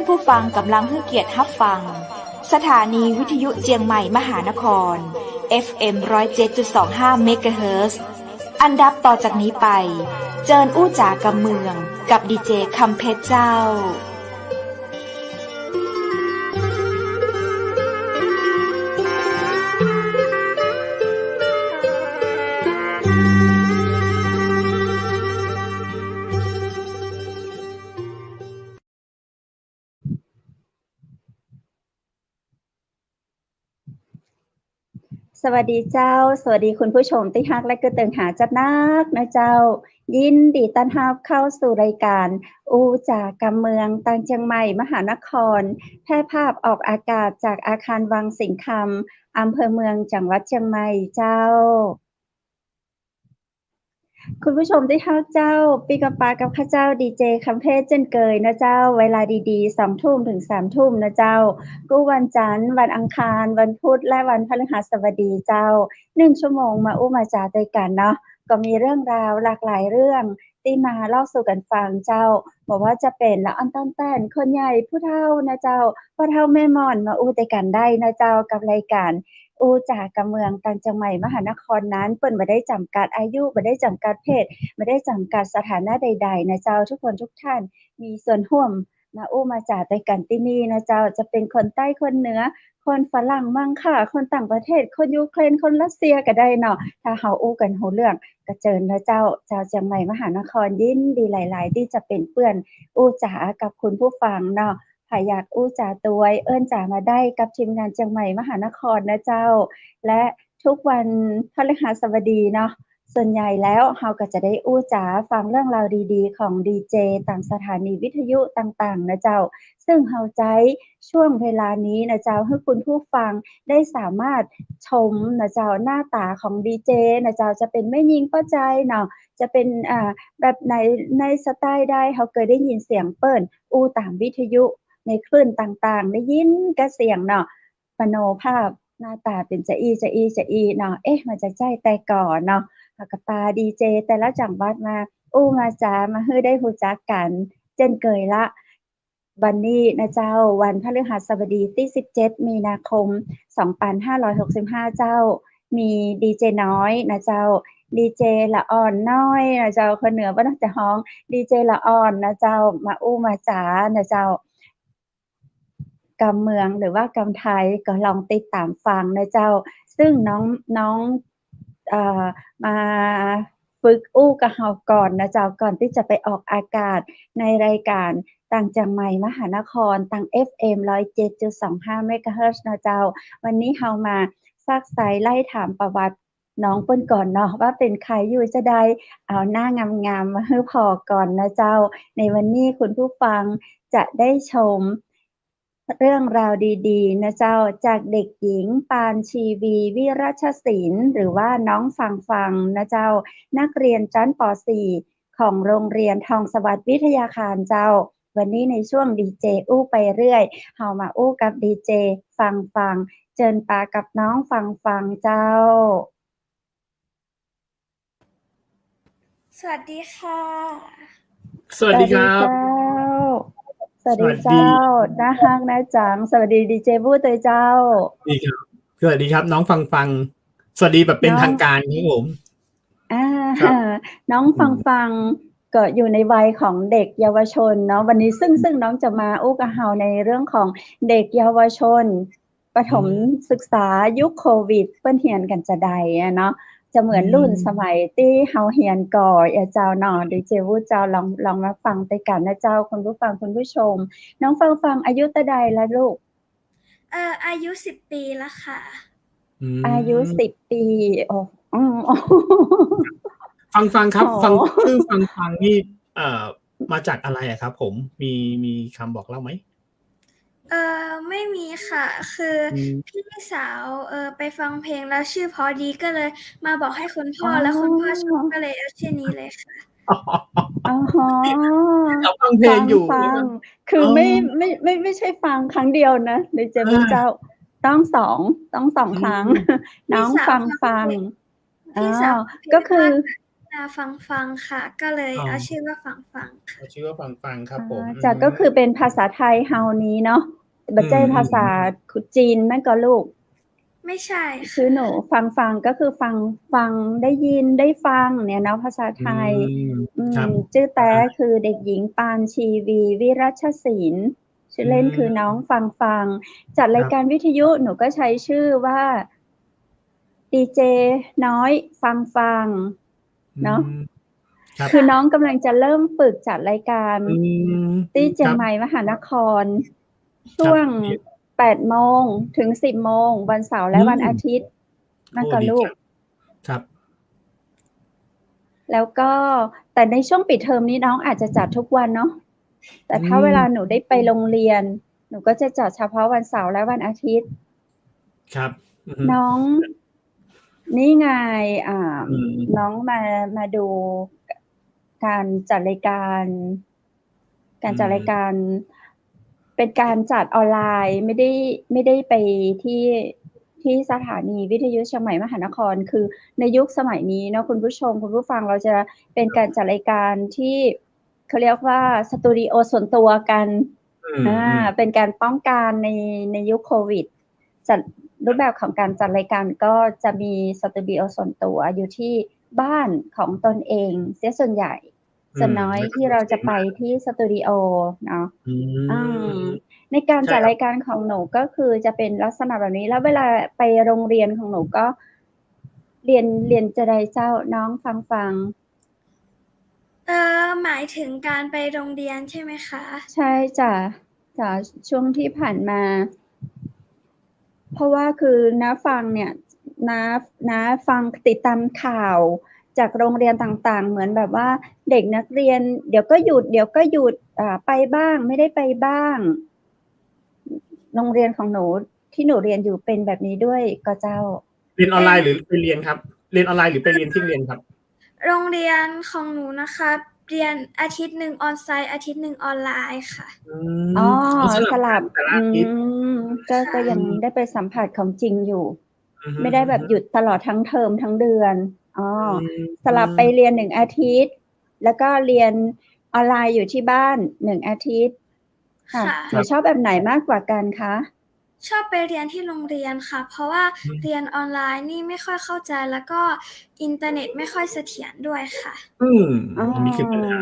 ผู้ฟังกำลังให้เกียรติรับฟังสถานีวิทยุเจียงใหม่มหานคร FM 107.25 เมกะเฮิรตซ์อันดับต่อจากนี้ไปเจิญอู้จ๋ากำเมืองกับดีเจคำเพชรเจ้าสวัสดีเจ้าสวัสดีคุณผู้ชมที่ฮักและก็เติงหาจัดนักนะเจ้ายินดีต้อนรับเข้าสู่รายการอูจากกำเมืองตังเชียงใหม่มหานครแพร่ภาพออกอากาศจากอาคารวังสิงห์คำอำเภอเมืองจังหวัดเชียงใหม่เจ้าคุณผู้ชมที่ฮักเจ้าปีกับปากับข้าเจ้าดีเจคำเพชรเช่นเคยนะเจ้าเวลาดีๆ 2 ทุ่มถึง 3 ทุ่มนะเจ้ากู้วันจันทร์วันอังคารวันพุธและวันพฤหัสบดีเจ้า1 ชั่วโมงมาอู้มาจาด้วยกันเนาะก็มีเรื่องราวหลากหลายเรื่องที่มาเล่าสู่กันฟังเจ้าบอกว่าจะเป็นละอันต้นแต่นคนใหญ่ผู้เฒ่านะเจ้าพ่อเฒ่าแม่ม่อนมาอู้ด้วยกันได้นะเจ้ากับรายการอูจากกำเมืองตังเชียงใหม่มหานครนั้นเปิ้นบ่ได้จำกัดอายุบ่ได้จำกัดเพศบ่ได้จำกัดสถานะใดๆนะเจ้าทุกคนทุกท่านมีส่วนร่วมมาอู้มาจาด้วยกันที่นี่นะเจ้าจะเป็นคนใต้คนเหนือคนฝรั่งมั่งค่ะคนต่างประเทศคนยูเครนคนรัสเซียก็ได้เนาะถ้าเฮาอู้กันรู้เรื่องก็เชิญนะเจ้าชาวเชียงใหม่มหานครยินดีหลายๆที่จะเป็นเพื่อนอู้จากับคุณผู้ฟังเนาะถ้าอยากอู้จาตวยเอิ้นจามาได้กับทีมงานเชียงใหม่มหานครนะเจ้าและทุกวันพฤหัสบดีเนาะส่วนใหญ่แล้วเฮาก็จะได้อู้จาฟังเรื่องราวดีๆของดีเจตามสถานีวิทยุต่างๆนะเจ้าซึ่งเฮาใจช่วงเวลานี้นะเจ้าให้คุณผู้ฟังได้สามารถชมนะเจ้าหน้าตาของดีเจนะเจ้าจะเป็นแม่หญิงป้าใจเนาะจะเป็นแบบไหนในสไตล์ใดเฮาเคยได้ยินเสียงเปิ้นอู้ตามวิทยุในคลื่นต่างๆได้ยินกับเสียงเนาะมโนภาพหน้าตาเป็นจะอี้เนาะมาจากใจแต่ก่อนเนาะแล้วก็พาดีเจแต่ละจังหวัดมาอู้มาจามาให้ได้รู้จักกันเช่นเคยละวันนี้นะเจ้าวันพฤหัสบดีที่17มีนาคม2565เจ้ามีดีเจน้อยนะเจ้าดีเจละอ่อนน้อยนะเจ้าคนเหนือบ่ต้องจะฮ้องดีเจละอ่อนนะเจ้ามาอู้มาจานะเจ้ากำเมืองหรือว่ากำไทยก็ลองติดตามฟังนะเจ้าซึ่งน้องมาฝึกอู้กับเฮาก่อนนะเจ้าก่อนที่จะไปออกอากาศในรายการต่างจังใหม่มหานครทาง FM 107.25 เมกะเฮิรตซ์นะเจ้าวันนี้เฮามาซักไซ้ไล่ถามประวัติน้องเปิ้นก่อนเนาะว่าเป็นใครอยู่จะได้เอาหน้างามๆมาให้พ้อก่อนนะเจ้าในวันนี้คุณผู้ฟังจะได้ชมเรื่องราวดีๆนะเจ้าจากเด็กหญิงปานชีวีวิรัชศิลป์หรือว่าน้องฟังนะเจ้านักเรียนชั้นป .4 ของโรงเรียนทองสวัสดิ์วิทยาคารเจ้าวันนี้ในช่วงดีเจอู้ไปเรื่อยเฮามาอู้กับดีเจฟังเจิญปากับน้องฟังเจ้าสวัสดีค่ะสวัสดีครับสวัสดีเจ้านะฮักนะจังสวัสดีดีเจบู้เตยเจ้าดีครับสวัสดีครับน้องฟังสวัสดีแบบเป็นทางการครับผมน้องฟังก็อยู่ในวัยของเด็กเยาวชนเนาะวันนี้ซึ่งน้องจะมาอู้กับเฮาในเรื่องของเด็กเยาวชนประถมศึกษายุคโควิดเปิ้นเรียนกันจะใดเนาะจะเหมือนรุ่นสมัยที่เฮาเรียนก่อเจ้าเนาะดีเจวู้เจ้าลองมาฟังไปกันนะเจ้าคุณผู้ฟังคุณผู้ชมน้องฟังอายุเท่าใดละลูกอายุ10 ปีแล้วค่ะอายุ10 ปีโอ้ฟังครับชื่อฟังนี่มาจากอะไรอะครับผมมีคำบอกเล่าไหมไม่มีค่ะคือพี่สาวไปฟังเพลงแล้วชื่อเพราะดีก็เลยมาบอกให้คุณพ่อแล้วคุณพ่อชอบก็เลยเอาชื่อนี้เลยค่ะเราฟังเพลงอยู่คือไม่ใช่ฟังครั้งเดียวนะในเจมูเจ้าต้องสองครั้งน้องฟังพี่สาวก็คือน ฟังค่ะ ก็เลย อ๋อ เอาชื่อว่าฟังค่ะ เอาชื่อว่าฟังครับผม จ้ะก็คือเป็นภาษาไทยเฮานี้เนาะบ่ใช่ภาษาจีนแม่นก็ลูก ไม่ใช่ คื ค่ะ อหนูฟังก็คือฟังได้ยินได้ฟังเนี่ยเนาะภาษาไทย ครับ ชื่อแท้คือเด็กหญิงปานชีวีวิรัชศิลป์ชื่อเล่นคือน้องฟังจัดรายการวิทยุหนูก็ใช้ชื่อว่าดีเจน้อยฟังเนาะ ครับ คือน้องกำลังจะเริ่มฝึกจัดรายการ ที่เชียงใหม่ ครับ มหานคร ช่วง 8 โมงถึง 10 โมง วันเสาร์และวันอาทิตย์นั่นก็ลูก ครับ แล้วก็แต่ในช่วงปิดเทอมนี้น้องอาจจะจัดทุกวันเนาะ แต่ถ้าเวลาหนูได้ไปโรงเรียน หนูก็จะจัดเฉพาะวันเสาร์และวันอาทิตย์ ครับ น้อง นี่ไงน้องมาดูการจัดรายการ เป็นการจัดออนไลน์ ไม่ได้ไปที่สถานีวิทยุเชียงใหม่มหานคร คือในยุคสมัยนี้เนาะคุณผู้ชมคุณผู้ฟังเราจะเป็นการจัดรายการที่เขาเรียกว่าสตูดิโอส่วนตัวกันเป็นการป้องกันในยุคโควิดจัดรูปแบบของการจัดรายการก็จะมีสตูดิโอส่วนตัวอยู่ที่บ้านของตนเองเสียส่วนใหญ่ส่วนน้อยที่เราจะไปที่สตูดิโอเนาะในการจัดรายการของหนูก็คือจะเป็นลักษณะแบบนี้แล้วเวลาไปโรงเรียนของหนูก็เรียนจะได้เจ้าน้องฟังหมายถึงการไปโรงเรียนใช่ไหมคะ ใช่จ้ะช่วงที่ผ่านมา เพราะว่าคือน้าฟังเนี่ยน้าฟังติดตามข่าวจากโรงเรียนต่างๆเหมือนแบบว่าเด็กนักเรียนเดี๋ยวก็หยุดไปบ้างไม่ได้ไปบ้างโรงเรียนของหนูที่หนูเรียนอยู่เป็นแบบนี้ด้วยก็เจ้าเรียนออนไลน์หรือไปเรียนครับเรียนออนไลน์หรือไปเรียนที่เรียนครับโรงเรียนของหนูนะคะเรียนอาทิตย์หนึ่งออนไซต์อาทิตย์หนึ่งออนไลน์ค่ะสลับก็ยังได้ไปสัมผัสของจริงอยู่ไม่ได้แบบหยุดตลอดทั้งเทอมทั้งเดือนสลับไปเรียน1อาทิตย์แล้วก็เรียนออนไลน์อยู่ที่บ้าน1อาทิตย์ค่ะหนูชอบแบบไหนมากกว่ากันคะชอบไปเรียนที่โรงเรียนค่ะเพราะว่าเรียนออนไลน์นี่ไม่ค่อยเข้าใจแล้วก็อินเทอร์เน็ตไม่ค่อยเสถียรด้วยค่ะนี่คือปัญหา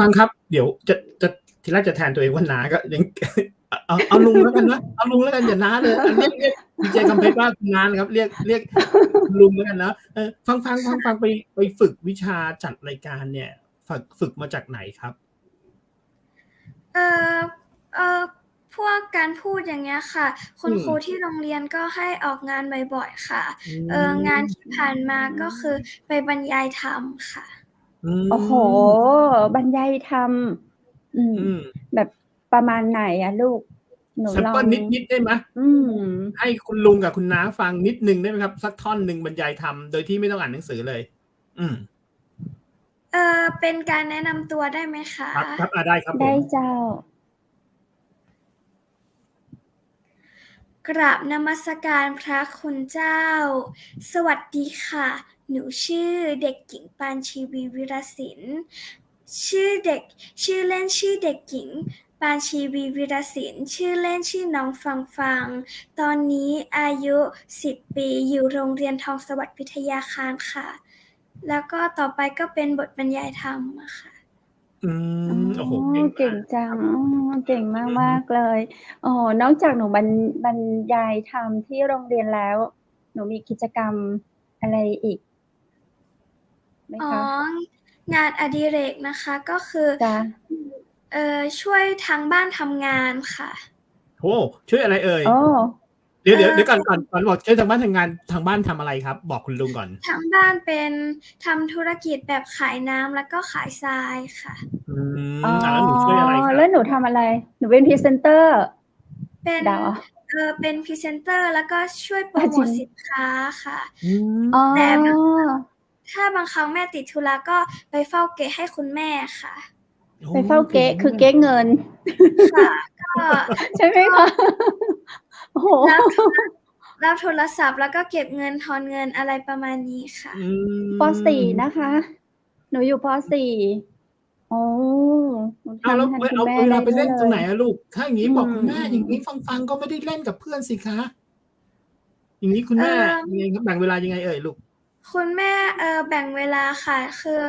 ฟังครับเดี๋ยวจะทีแรกจะแทนตัวเองว่าน้าก็ยังเอาลุงแล้วกันนะเอาลุงแล้วกันอย่าน้าเลยเรียกดีเจคำเพชรว่าคุณน้านะครับเรียกลุงแล้วกันนะฟังไปฝึกวิชาจัดรายการเนี่ยฝึกมาจากไหนครับพวกการพูดอย่างเงี้ยค่ะคุณครูที่โรงเรียนก็ให้ออกงานบ่อยๆค่ะงานที่ผ่านมาก็คือไปบรรยายธรรมค่ะโอ้โหบรรยายธรรมแบบประมาณไหนอะลูกหนูลองนิดได้ไหมให้คุณลุงกับคุณน้าฟังนิดนึงได้ไหมครับสักท่อนหนึ่งบรรยายธรรมโดยที่ไม่ต้องอ่านหนังสือเลยเป็นการแนะนำตัวได้ไหมคะครับได้ครับได้เจ้า กราบนมัสการพระคุณเจ้าสวัสดีค่ะหนูชื่อเด็กหญิงปานชีวีวิรศิลป์ชื่อเล่นชื่อเด็กหญิงปานชีวีวิรศิลป์ชื่อเล่นชื่อน้องฟังตอนนี้อายุ10 ปีอยู่โรงเรียนทองสวัสดิ์พิทยาคารค่ะแล้วก็ต่อไปก็เป็นบทบรรยายธรรมค่ะโอ้โหเก่งจังเก่งมากๆเลยนอกจากหนูบรรยายธรรมที่โรงเรียนแล้วหนูมีกิจกรรมอะไรอีกไหมคะงานอดิเรกนะคะก็คือช่วยทางบ้านทำงานค่ะโอ้ช่วยอะไรเอ่ยเดี๋ยวก่อนบอกช่วยทางบ้านทำงานทางบ้านทำอะไรครับบอกคุณลุงก่อนทางบ้านเป็นทำธุรกิจแบบขายน้ำแล้วก็ขายทรายค่ะแล้วหนูช่วยอะไรครับแล้วหนูทำอะไรหนูเป็นพรีเซนเตอร์เป็นพรีเซนเตอร์แล้วก็ช่วยโปรโมทสินค้าค่ะแต่ถ้าบางครั้งแม่ติดธุระก็ไปเฝ้าเก๊ให้คุณแม่ค่ะไปเฝ้าเก๊คือเก๊เงินค่ะก็ใช่ไหมคะโอ้โห รับโทรศัพท์แล้วก็เก็บเงินทอนเงินอะไรประมาณนี้ค่ะ ป .4 นะคะ หนูอยู่ป .4 โอ้หนู เอาแล้ว ทำแทนคุณ เอา แม่ เวลา ได้ ไป ด้ว เล่ ย น เล ตรงไหน ย อะลูก ถ้าอย่างงี้บอกคุณแม่ อืม อย่างงี้ฟังๆก็ไม่ได้เล่นกับเพื่อนสิคะ อย่างงี้คุณแม่ยังไงครับ แบ่งเวลายังไงเอ่ยลูก? คุณแม่แบ่งเวลาค่ะ คือ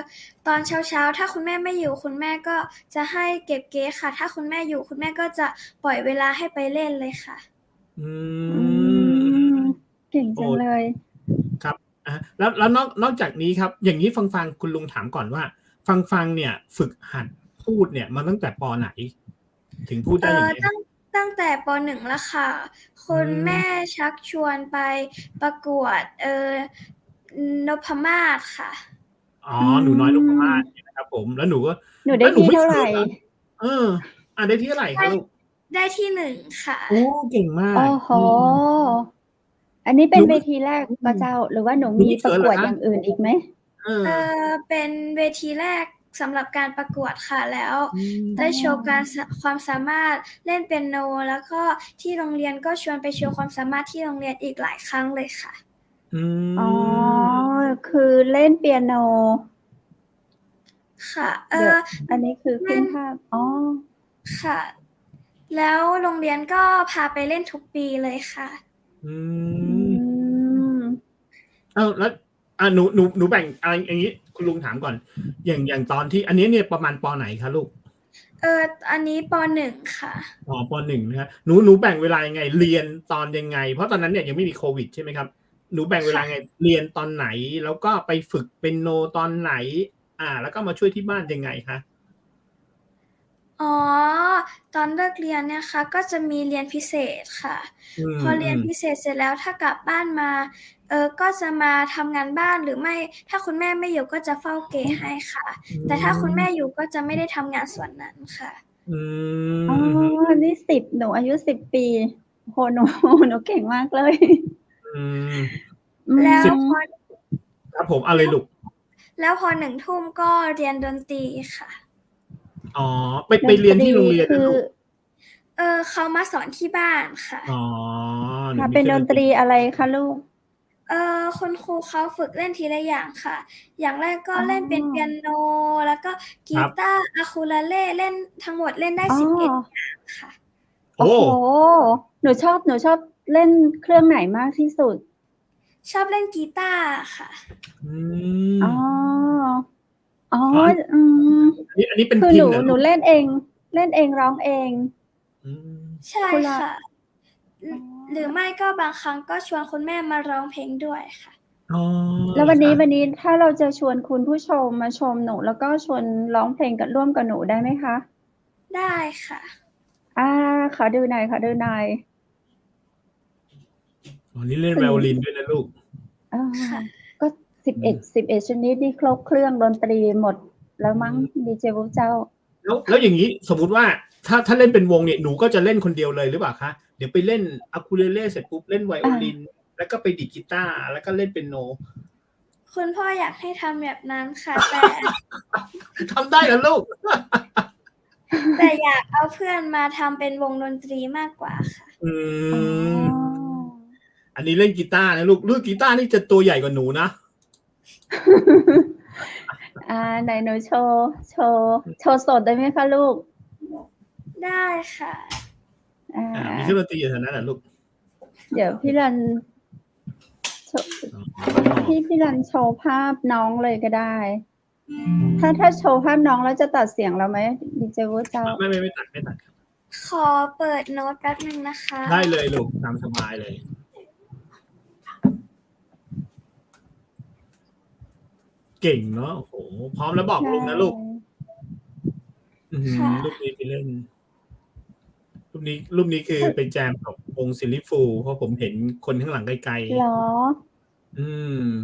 ตอนเช้าๆ ถ้าคุณแม่ไม่อยู่ คุณแม่ก็จะให้เก็บเก๊กค่ะ ถ้าคุณแม่อยู่ คุณแม่ก็จะปล่อยเวลาให้ไปเล่นเลยค่ะ อื อื ม ม เก่ง โอ้ จังเลย ครับ แล้วนอกจากนี้ครับ อย่างงี้ฟังๆ คุณลุงถามก่อนว่า ฟังเนี่ยฝึกหัดพูดเนี่ยมาตั้งแต่ ป. ไหน ถึงพูดได้อย่างงี้? ตั้งแต่ ป. 1 แล้วค่ะ คุณแม่ชักชวนไปประกวดนพมาศค่ะ อ๋อ หนูน้อยนพมาศใช่ไหมครับผม แล้วหนูก็ หนูไดแล้ ้ที่ วหนูไม่ เท่า เข ไร? เหรอ? เออ ได้ที่เท่าไรคะลูก? ได้ที่ 1 ค่ะ โอ้ เก่งมา โอ้ ก โฮ อืม อันนี้เปห็นนู เวไม่ ทีแรกอืม เปล่าเจ้า? หรือว่าหนูหนู มีปไม่เข ระกวด เหรอคะ? อย่างอื่นอีกไหม? เออ เป็นเวทีแรกสำหรับการประกวดค่ะ แล้ว อืม ได้โชว์ความสามารถเล่นเปียโน แล้วก็ที่โรงเรียนก็ชวนไปโชว์ความสามารถที่โรงเรียนอีกหลายครั้งเลยค่ะ อื อ๋อ ม คือเล่นเปียโน ค่ะ เดี๋ยว อันนี้คือขเลึ้่น นภาพ อ๋อ ค่ะ แล้วโรงเรียนก็พาไปเล่นทุกปีเลยค่ะ อือืม ม อ้าว แล้ว หนูแบ่ง อย่างงี้ คุณลุงถามก่อน อย่างตอนที่ อันนี้เนี่ยประมาณ ป. ไหนคะลูก? อันนี้ ป. 1 ค่ะ อ๋อ ป. 1 นะครับ หนูแบ่งเวลายังไง เรียนตอนยังไง? เพราะตอนนั้นเนี่ยยังไม่มีโควิดใช่ไหมครับ? หนูแบ่งเวคลา่ะ ไง เรียนตอนไหน แล้วก็ไปฝึกเปียโนตอนไหน แล้วก็มาช่วยที่บ้านยังไงคะ? อ๋อ ตอนเลิกเรียนเนี่ยค่ะ ก็จะมีเรียนพิเศษค่ะ อืพอเรียนม พิๆ เศษเสร็จแล้ว ถ้ากลับบ้านมา ก็จะมาทำงานบ้าน หรือไม่ ถ้าคุณแม่ไม่อยู่ก็จะเฝ้าเก๊ให้ค่ะ อืแต่ถ้าคุณแม่ม อยู่ก็จะไม่ได้ทำงานส่วนนั้นค่ะ อืม อ๋อ อือฮึ นี่ 10 หนูอายุ 10 ปี โอ้โฮ หนู หนูเก่งมากเลย อืม อืแล้ว 10 พอ ครับผม เอาเลยลูก แล้วพอ 1 ทุ่มก็เรียนดนตรีค่ะ อ๋อ ไป ดนไปเรียนตรที่ีโรงเรียน คเหรอือ ลูก? เขามาสอนที่บ้านค่ะ อ๋อ หนูค่ะ มีเป็นเครื่องดนตรี ดนตรีอะไรคะลูก? คุณครูเขาฝึกเล่นทีละอย่างค่ะ อย่างแรกก็อ๋เล่นเป็นเปียอ โน แล้วก็กคีรับ ตาร์ อะคูเลเล่ เล่นทั้งหมดเล่นได้ อ๋อ 11 อย่างค่ะ โอ้โฮ หนูชอบเล่นเครื่องไหนมากที่สุด? ชอบเล่นกีตาร์ค่ะ อือ๋อ ม อ๋อ อ๋อ อืม อันนี้เป็นคือพิหนู ณเหรอลูก? เล่นเอง เล่นเองร้องเอง อืม ใช่คนละ ค่ะ อ๋อ หรือไม่ก็บางครั้งก็ชวนคุณแม่มาร้องเพลงด้วยค่ะ อ๋อ แล้วเหรอควันนี้ ะ? ถ้าเราจะชวนคุณผู้ชมมาชมหนู แล้วก็ชวนร้องเพลงร่วมกับหนูได้ไหมคะ? ได้ค่ะ ขอดูหน่อย ๆ อ๋อ นี่เล่น คุณ ไวโอลินด้วยนะลูก ค่ะ ก็ อืม 11 ชนิดนี่ครบเครื่องดนตรีหมดแล้วอืมั้ง ม ดีเจพุทธเจ้า แล้วอย่างงี้สมมุติว่า ถ้าเล่นเป็นวงเนี่ย หนูก็จะเล่นคนเดียวเลยหรือเปล่าคะ? เดี๋ยวไปเล่น อะคูเลเล่ เสร็จปุ๊บ เล่นไวโอลิน แล้วก็ไปดีดกีตาร์ แล้วก็เล่นเปียโน คุณพ่ออยากให้ทำแบบนั้นค่ะ แต่ ทำได้เหรอลูก? แต่อยากเอาเพื่อนมาทำเป็นวงดนตรีมากกว่าค่ะ อื อ๋อ ม อันนี้เล่นกีตาร์นะลูก กีตาร์นี่จะตัวใหญ่กว่าหนูนะ ไหนหนูโชว์สดได้ไหมคะลูก? ได้ค่ะ มีเครื่องดนตรีอยู่แถวนั้นเหรอลูก? เดี๋ยวพี่รัน อ๋อ พี่รันโชว์ภาพน้องเลยก็ได้ ถ้าโชว์ภาพน้องแล้วจะตัดเสียงเราไหม? ดีเจพุทธเจ้า ไม่ตัดครับ ขอเปิดโน้ตแป๊บหนึ่งนะคะ ได้เลยลูก ตามสบายเลย เก่งเนาะ โอ้โฮ พร้อมแล้วบอกใช่ ลุงนะลูก อื้อฮือ ค่ะ รูปนี้ไปเล่น รูปนี้คือไปแจมกับวงซิลลี่ฟูลส์ เพราะผมเห็นคนข้างหลังไกล เหรอ?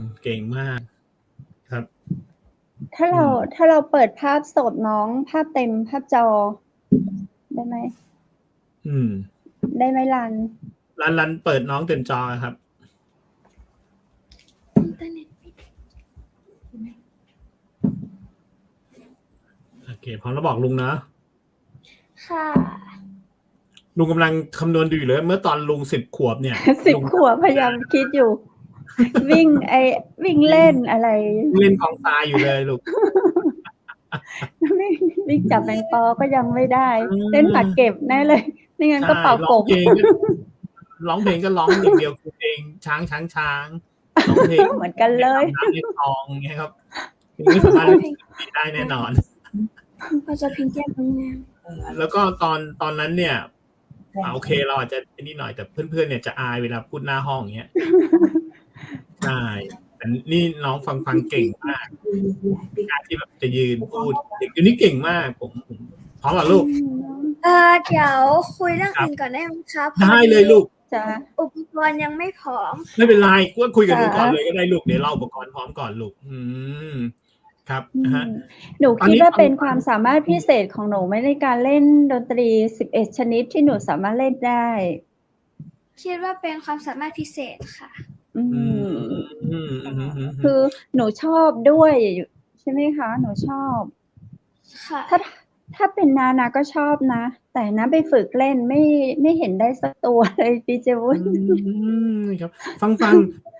ๆ เก่งมาก ครับ ถ้าเราเปิดภาพสดน้องภาพเต็มภาพจอ ได้ไหม? อืม ได้ไหมรัน? รันเปิดน้องเต็มจออะครับ อินเทอร์เน็ตปิด โอเค พร้อมแล้วบอกลุงนะ ค่ะ ลุงกำลังคำนวณดูอยู่เลยเมื่อตอนลุง10 ขวบเนี่ย 10 ขวบพยายามคิดอยู่ วิ่งเล่นอะไร เล่นกองทรายอยู่เลยลูก วิ่งจับแมงปอก็ยังไม่ได้เล่นหมากเก็บแน่เลยไม่งั้นก็เป่ากบ ร้องเพลงก็ร้องอย่างเดียวคือเพลงช้างร้องเพลง เหมือนกันเลย ในทองไงครับไม่สามารถเล่นได้แน่นอน ก็จะพิงแก้มน้องแนว แล้วก็ตอนนั้นเนี่ยโอเคเราอาจจะนิดหน่อยแต่เพื่อนๆเนี่ยจะอายเวลาพูดหน้าห้องอย่างเงี้ยใช่แต่นี่น้องฟังเก่งมากการที่แบบจะยืนพูดเด็กอยู่นี่เก่งมากผมพร้อมเหรอลูก เดี๋ยวคุยเรื่องอื่นก่อนได้ไหมคะ ได้เลยลูก จ้ะ อุปกรณ์ยังไม่พร้อม ไม่เป็นไรก็คุยกับหนูก่อนเลยก็ได้ลูกเดี๋ยวเล่าอุปกรณ์พร้อมก่อนลูกครับฮะ หนูคิดว่าเป็นความสามารถพิเศษของหนูไหมในการเล่นดนตรี11 ชนิดที่หนูสามารถเล่นได้ คิดว่าเป็นความสามารถพิเศษค่ะ คือหนูชอบด้วยใช่ไหมคะหนูชอบ ค่ะ ถ้าเป็นนาก็ชอบนะ แต่นะไปฝึกเล่นไม่เห็นได้สักตัวเลยพี่เจวุ้น ครับฟัง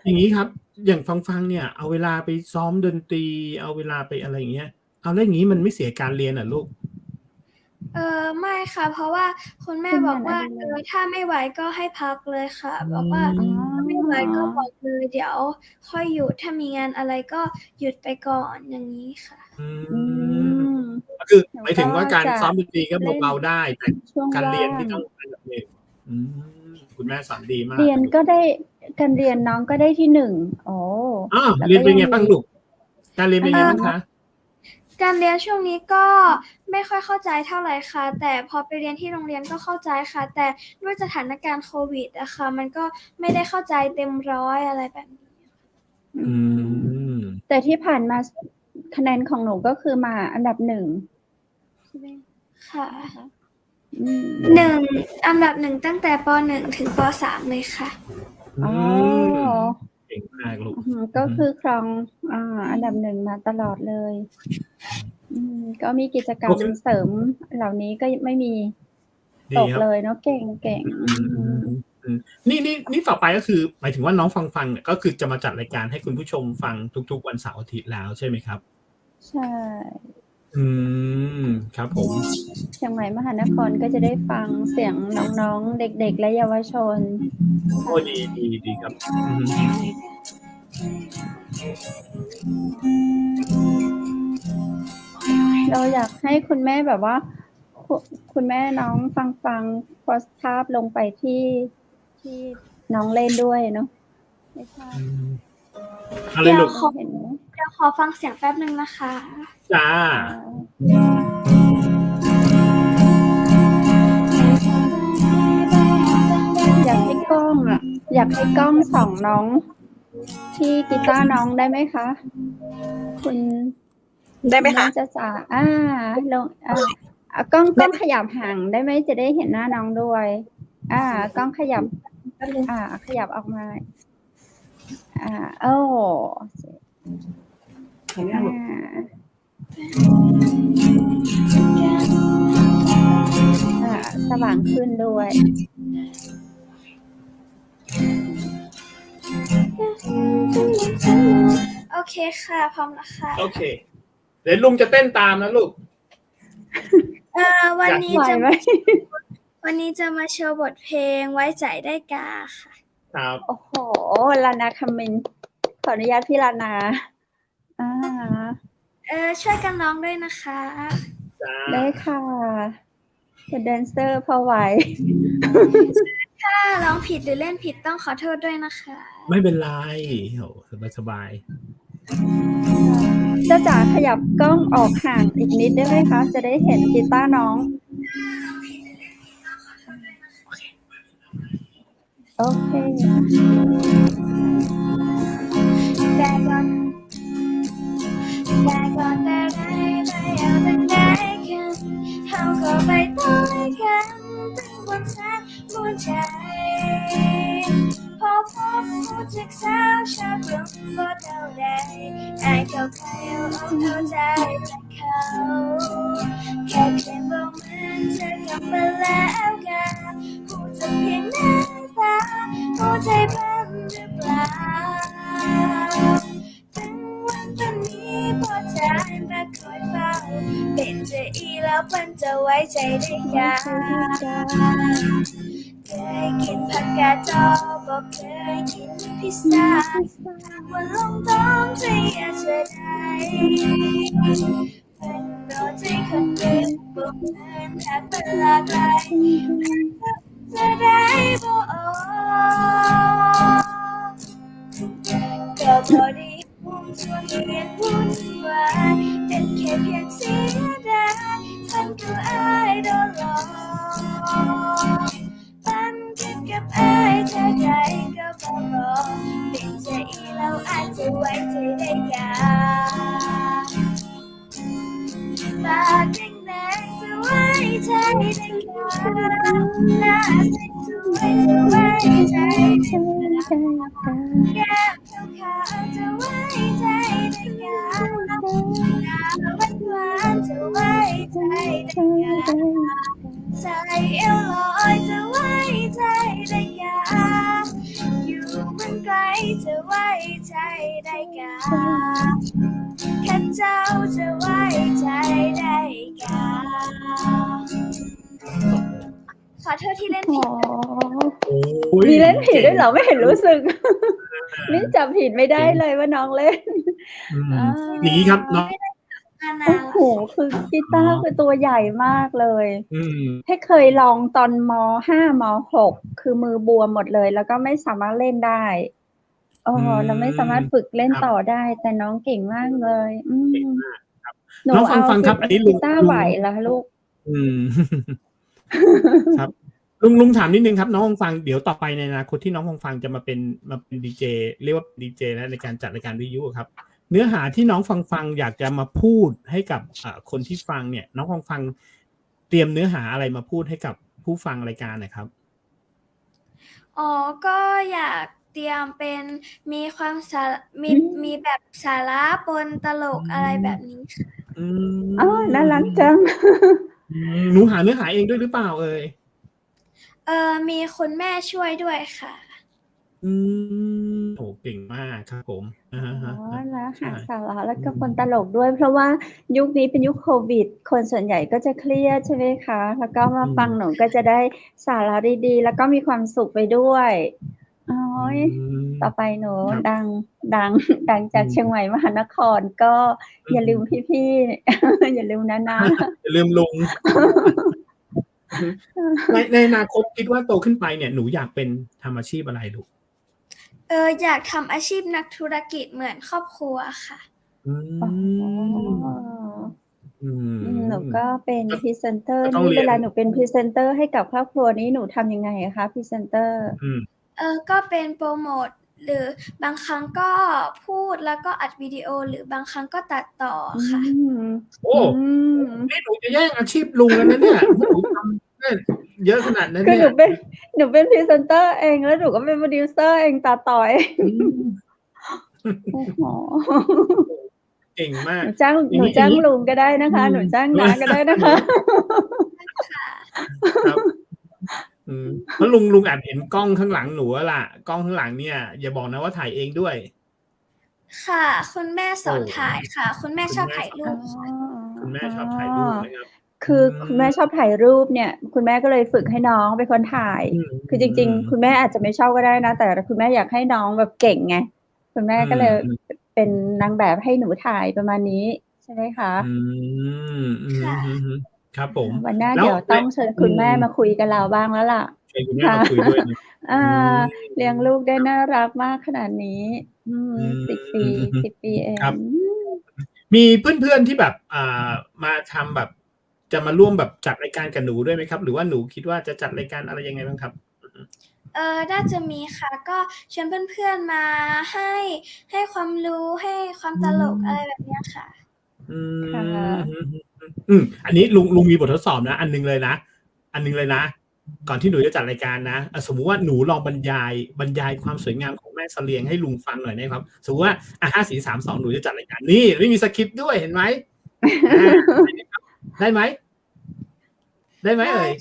อย่างนี้ครับ อย่างฟังเนี่ยเอาเวลาไปซ้อมดนตรีเอาเวลาไปอะไรอย่างเงี้ยเอาแล้วอย่างนี้มันไม่เสียการเรียนอ่ะลูก ไม่ค่ะ เพราะว่าคุณแม่บอกว่าถ้าไม่ไหวก็ให้พักเลยค่ะบอกว่าถ้าไม่ไหวก็บอกเลยเดี๋ยวค่อยหยุดถ้ามีงานอะไรก็หยุดไปก่อนอย่างนี้ค่ะ ก็คือหมายถึงว่าการซ้อมดนตรีก็เบาๆได้แต่การเรียนที่ต้องเป็นแบบนี้คุณแม่สอนดีมาก เรียนก็ได้การเรียนน้องก็ได้ที่1โอ้ เรียนเป็นไงบ้างลูกการเรียนเป็นไงบ้างคะ การเรียนช่วงนี้ก็ไม่ค่อยเข้าใจเท่าไหร่ค่ะแต่พอไปเรียนที่โรงเรียนก็เข้าใจค่ะแต่ด้วยสถานการณ์โควิดอะค่ะมันก็ไม่ได้เข้าใจเต็มร้อยอะไรแบบนี้แต่ที่ผ่านมาคะแนนของหนูก็คือมาอันดับ1ใช่ไหม ค่ะอันดับ1ตั้งแต่ป.1 ถึงป.3 เลยค่ะเก่งมากลูกก็คือครองอันดับ1มาตลอดเลยก็มีกิจกรรมเสริมเหล่านี้ก็ไม่มีตกเลยเนาะเก่งนี่ต่อไปก็คือหมายถึงว่าน้องฟังเนี่ยก็คือจะมาจัดรายการให้คุณผู้ชมฟังทุกๆวันเสาร์อาทิตย์แล้วใช่ไหมครับใช่ครับผมเชียงใหม่มหานครก็จะได้ฟังเสียงน้องๆเด็กๆและเยาวชนโอ้ดีครับเราอยากให้คุณแม่แบบว่าคุณแม่น้องฟังโพสต์ภาพลงไปที่น้องเล่นด้วยเนาะไม่ใช่อะไรลูกเดี๋ยวขอฟังเสียงแป๊บนึงนะคะจ้าอยากให้กล้องส่องน้องที่กีตาร์น้องได้ไหมคะคุณได้ไหมคะจะลงกล้องขยับห่างได้ไหมจะได้เห็นหน้าน้องด้วยกล้องขยับขยับออกมาสว่างขึ้นด้วยโอเคค่ะพร้อมแล้วค่ะโอเคเดี๋ยวลุงจะเต้นตามนะลูกวันนี้จะมาโชว์บทเพลงไว้ใจได้กาค่ะครับโอ้โหลานาคำมินขออนุญาตพี่ลานาช่วยกันร้องด้วยนะคะได้ค่ะเป็นแดนเซอร์พอไหวถ้าร้องผิดหรือเล่นผิดต้องขอโทษด้วยนะคะไม่เป็นไรโหสบายจ้าจ๋าขยับกล้องออกห่างอีกนิดได้ไหมคะจะได้เห็นกีตาร์น้องโอเคแต่ก่อนแต่ไรไปเอาแต่ไหนกันเขาก็ไปต่อกันเป็นวันแสนมวนใจพอพบผู้จักสาวชอบรุ่งบ่เท่าใดอายเข้าใจเข้าใจจากเขาแค่เพียงบอกมันเธอกลับมาแล้วกัน หูจะเพียงหน้าตาหัวใจพลันหรือเปล่าถึงวันนี้พอใจมาคอยเฝ้าเป็นจะอีแล้วมันจะไว้ใจได้ยังเคยกินผักกาดจอบอกเคยกินพิซซ่าวันลงต้องจะอยากจะได้เป็นโดนใจคนเดิมบอกเงินแทบเป็นหลากหลายจะได้บอกก็พอดีมุ่งชวนเรียนวุ่นวายเป็นแค่เพียงเสียดายมันก็อายโดนหลอกปันคิดกับอายเธอใจก็บอกรอเป็นใจอีแล้วอาจจะไว้ใจได้ยากปากแดงๆจะไว้ใจได้ยากหน้าสวยๆจะไว้ใจได้ยากแก้มขาวๆจะไว้ใจได้ยากหน้าหวานๆจะไว้ใจได้ยากใจเอวลอยจะไว้ใจได้ยากอยู่มันไกลจะไว้ใจได้ยากแค่เจ้าจะไว้ใจได้ยากขอโทษที่เล่นผิด มีเล่นผิดด้วยเหรอไม่เห็นรู้สึกมิ้นจำผิดไม่ได้เลยว่าน้องเล่นอย่างนี้ครับน้องโอ้โหคือกีตาร์คือตัวใหญ่มากเลยให้เคยลองตอนม.5 ม.6 คือมือบวมหมดเลยแล้วก็ไม่สามารถเล่นได้เราไม่สามารถฝึกเล่นต่อได้แต่น้องเก่งมากเลยน้องฟังครับอันนี้กีตาร์ไหวแล้วลูกครับลุงถามนิดนึงครับน้องฟังเดี๋ยวต่อไปในอนาคตที่น้องฟังจะมาเป็นดีเจเรียกว่าดีเจนะในการจัดรายการวิทยุครับเนื้อหาที่น้องฟังอยากจะมาพูดให้กับคนที่ฟังเนี่ยน้องฟังเตรียมเนื้อหาอะไรมาพูดให้กับผู้ฟังรายการนะครับก็อยากเตรียมเป็นมีความมีแบบสาระปนตลกอะไรแบบนี้ค่ะน่ารักจังหนูหาเนื้อหาเองด้วยหรือเปล่ามีคุณแม่ช่วยด้วยค่ะโหเก่งมากครับผมแล้วหาสาระแล้วก็ปนตลกด้วยเพราะว่ายุคนี้เป็นยุคโควิดคนส่วนใหญ่ก็จะเครียดใช่ไหมคะแล้วก็มาฟังหนูก็จะได้สาระดีๆแล้วก็มีความสุขไปด้วยต่อไปหนูดังจากเชียงใหม่มหานครก็อย่าลืมพี่ๆอย่าลืมนะอย่าลืมลุงในอนาคตคิดว่าโตขึ้นไปเนี่ยหนูอยากเป็นทำอาชีพอะไรลูกอยากทำอาชีพนักธุรกิจเหมือนครอบครัวค่ะหนูก็เป็นพรีเซนเตอร์นี่เวลาหนูเป็นพรีเซนเตอร์ให้กับครอบครัวนี้หนูทำยังไงคะพรีเซนเตอร์ก็เป็นโปรโมทหรือบางครั้งก็พูดแล้วก็อัดวิดีโอหรือบางครั้งก็ตัดต่อค่ะนี่หนูจะแย่งอาชีพลุงแล้วนะเนี่ยหนูทำได้เยอะขนาดนั้นเนี่ยหนูเป็นพรีเซนเตอร์เองแล้วหนูก็เป็นโปรดิวเซอร์เองตัดต่อเองเก่งมากหนูจ้างลุงก็ได้นะคะหนูจ้างน้าก็ได้นะคะเพราะลุงแอบเห็นกล้องข้างหลังหนูล่ะกล้องข้างหลังเนี่ยอย่าบอกนะว่าถ่ายเองด้วยค่ะคุณแม่สอนถ่ายค่ะคุณแม่ชอบถ่ายรูปคุณแม่ชอบถ่ายรูปนะครับคือคุณแม่ชอบถ่ายรูปเนี่ยคุณแม่ก็เลยฝึกให้น้องเป็นคนถ่ายคือจริงๆคุณแม่อาจจะไม่ชอบก็ได้นะแต่คุณแม่อยากให้น้องแบบเก่งไงคุณแม่ก็เลยเป็นนางแบบให้หนูถ่ายประมาณนี้ใช่ไหมคะครับผมวันหน้าเดี๋ยวต้องเชิญคุณแม่มาคุยกับเราบ้างแล้วล่ะเชิญคุณแม่มาคุยด้วยเลี้ยงลูกได้น่ารักมากขนาดนี้10 ปีเองมีเพื่อนๆที่แบบมาทำแบบจะมาร่วมแบบจัดรายการกับหนูด้วยไหมครับหรือว่าหนูคิดว่าจะจัดรายการอะไรยังไงบ้างครับน่าจะมีค่ะก็ชวนเพื่อนๆมาให้ความรู้ให้ความตลกอะไรแบบนี้ค่ะอันนี้ลุงมีบททดสอบนะอันนึงเลยนะก่อนที่หนูจะจัดรายการนะสมมุติว่าหนูลองบรรยายความสวยงามของแม่เสลียงให้ลุงฟังหน่อยนะครับสมมติว่า5 4 3 2หนูจะจัดรายการนี่ไม่มีสคริปต์ด้วยเห็นไหมได้ไหมเอ่ย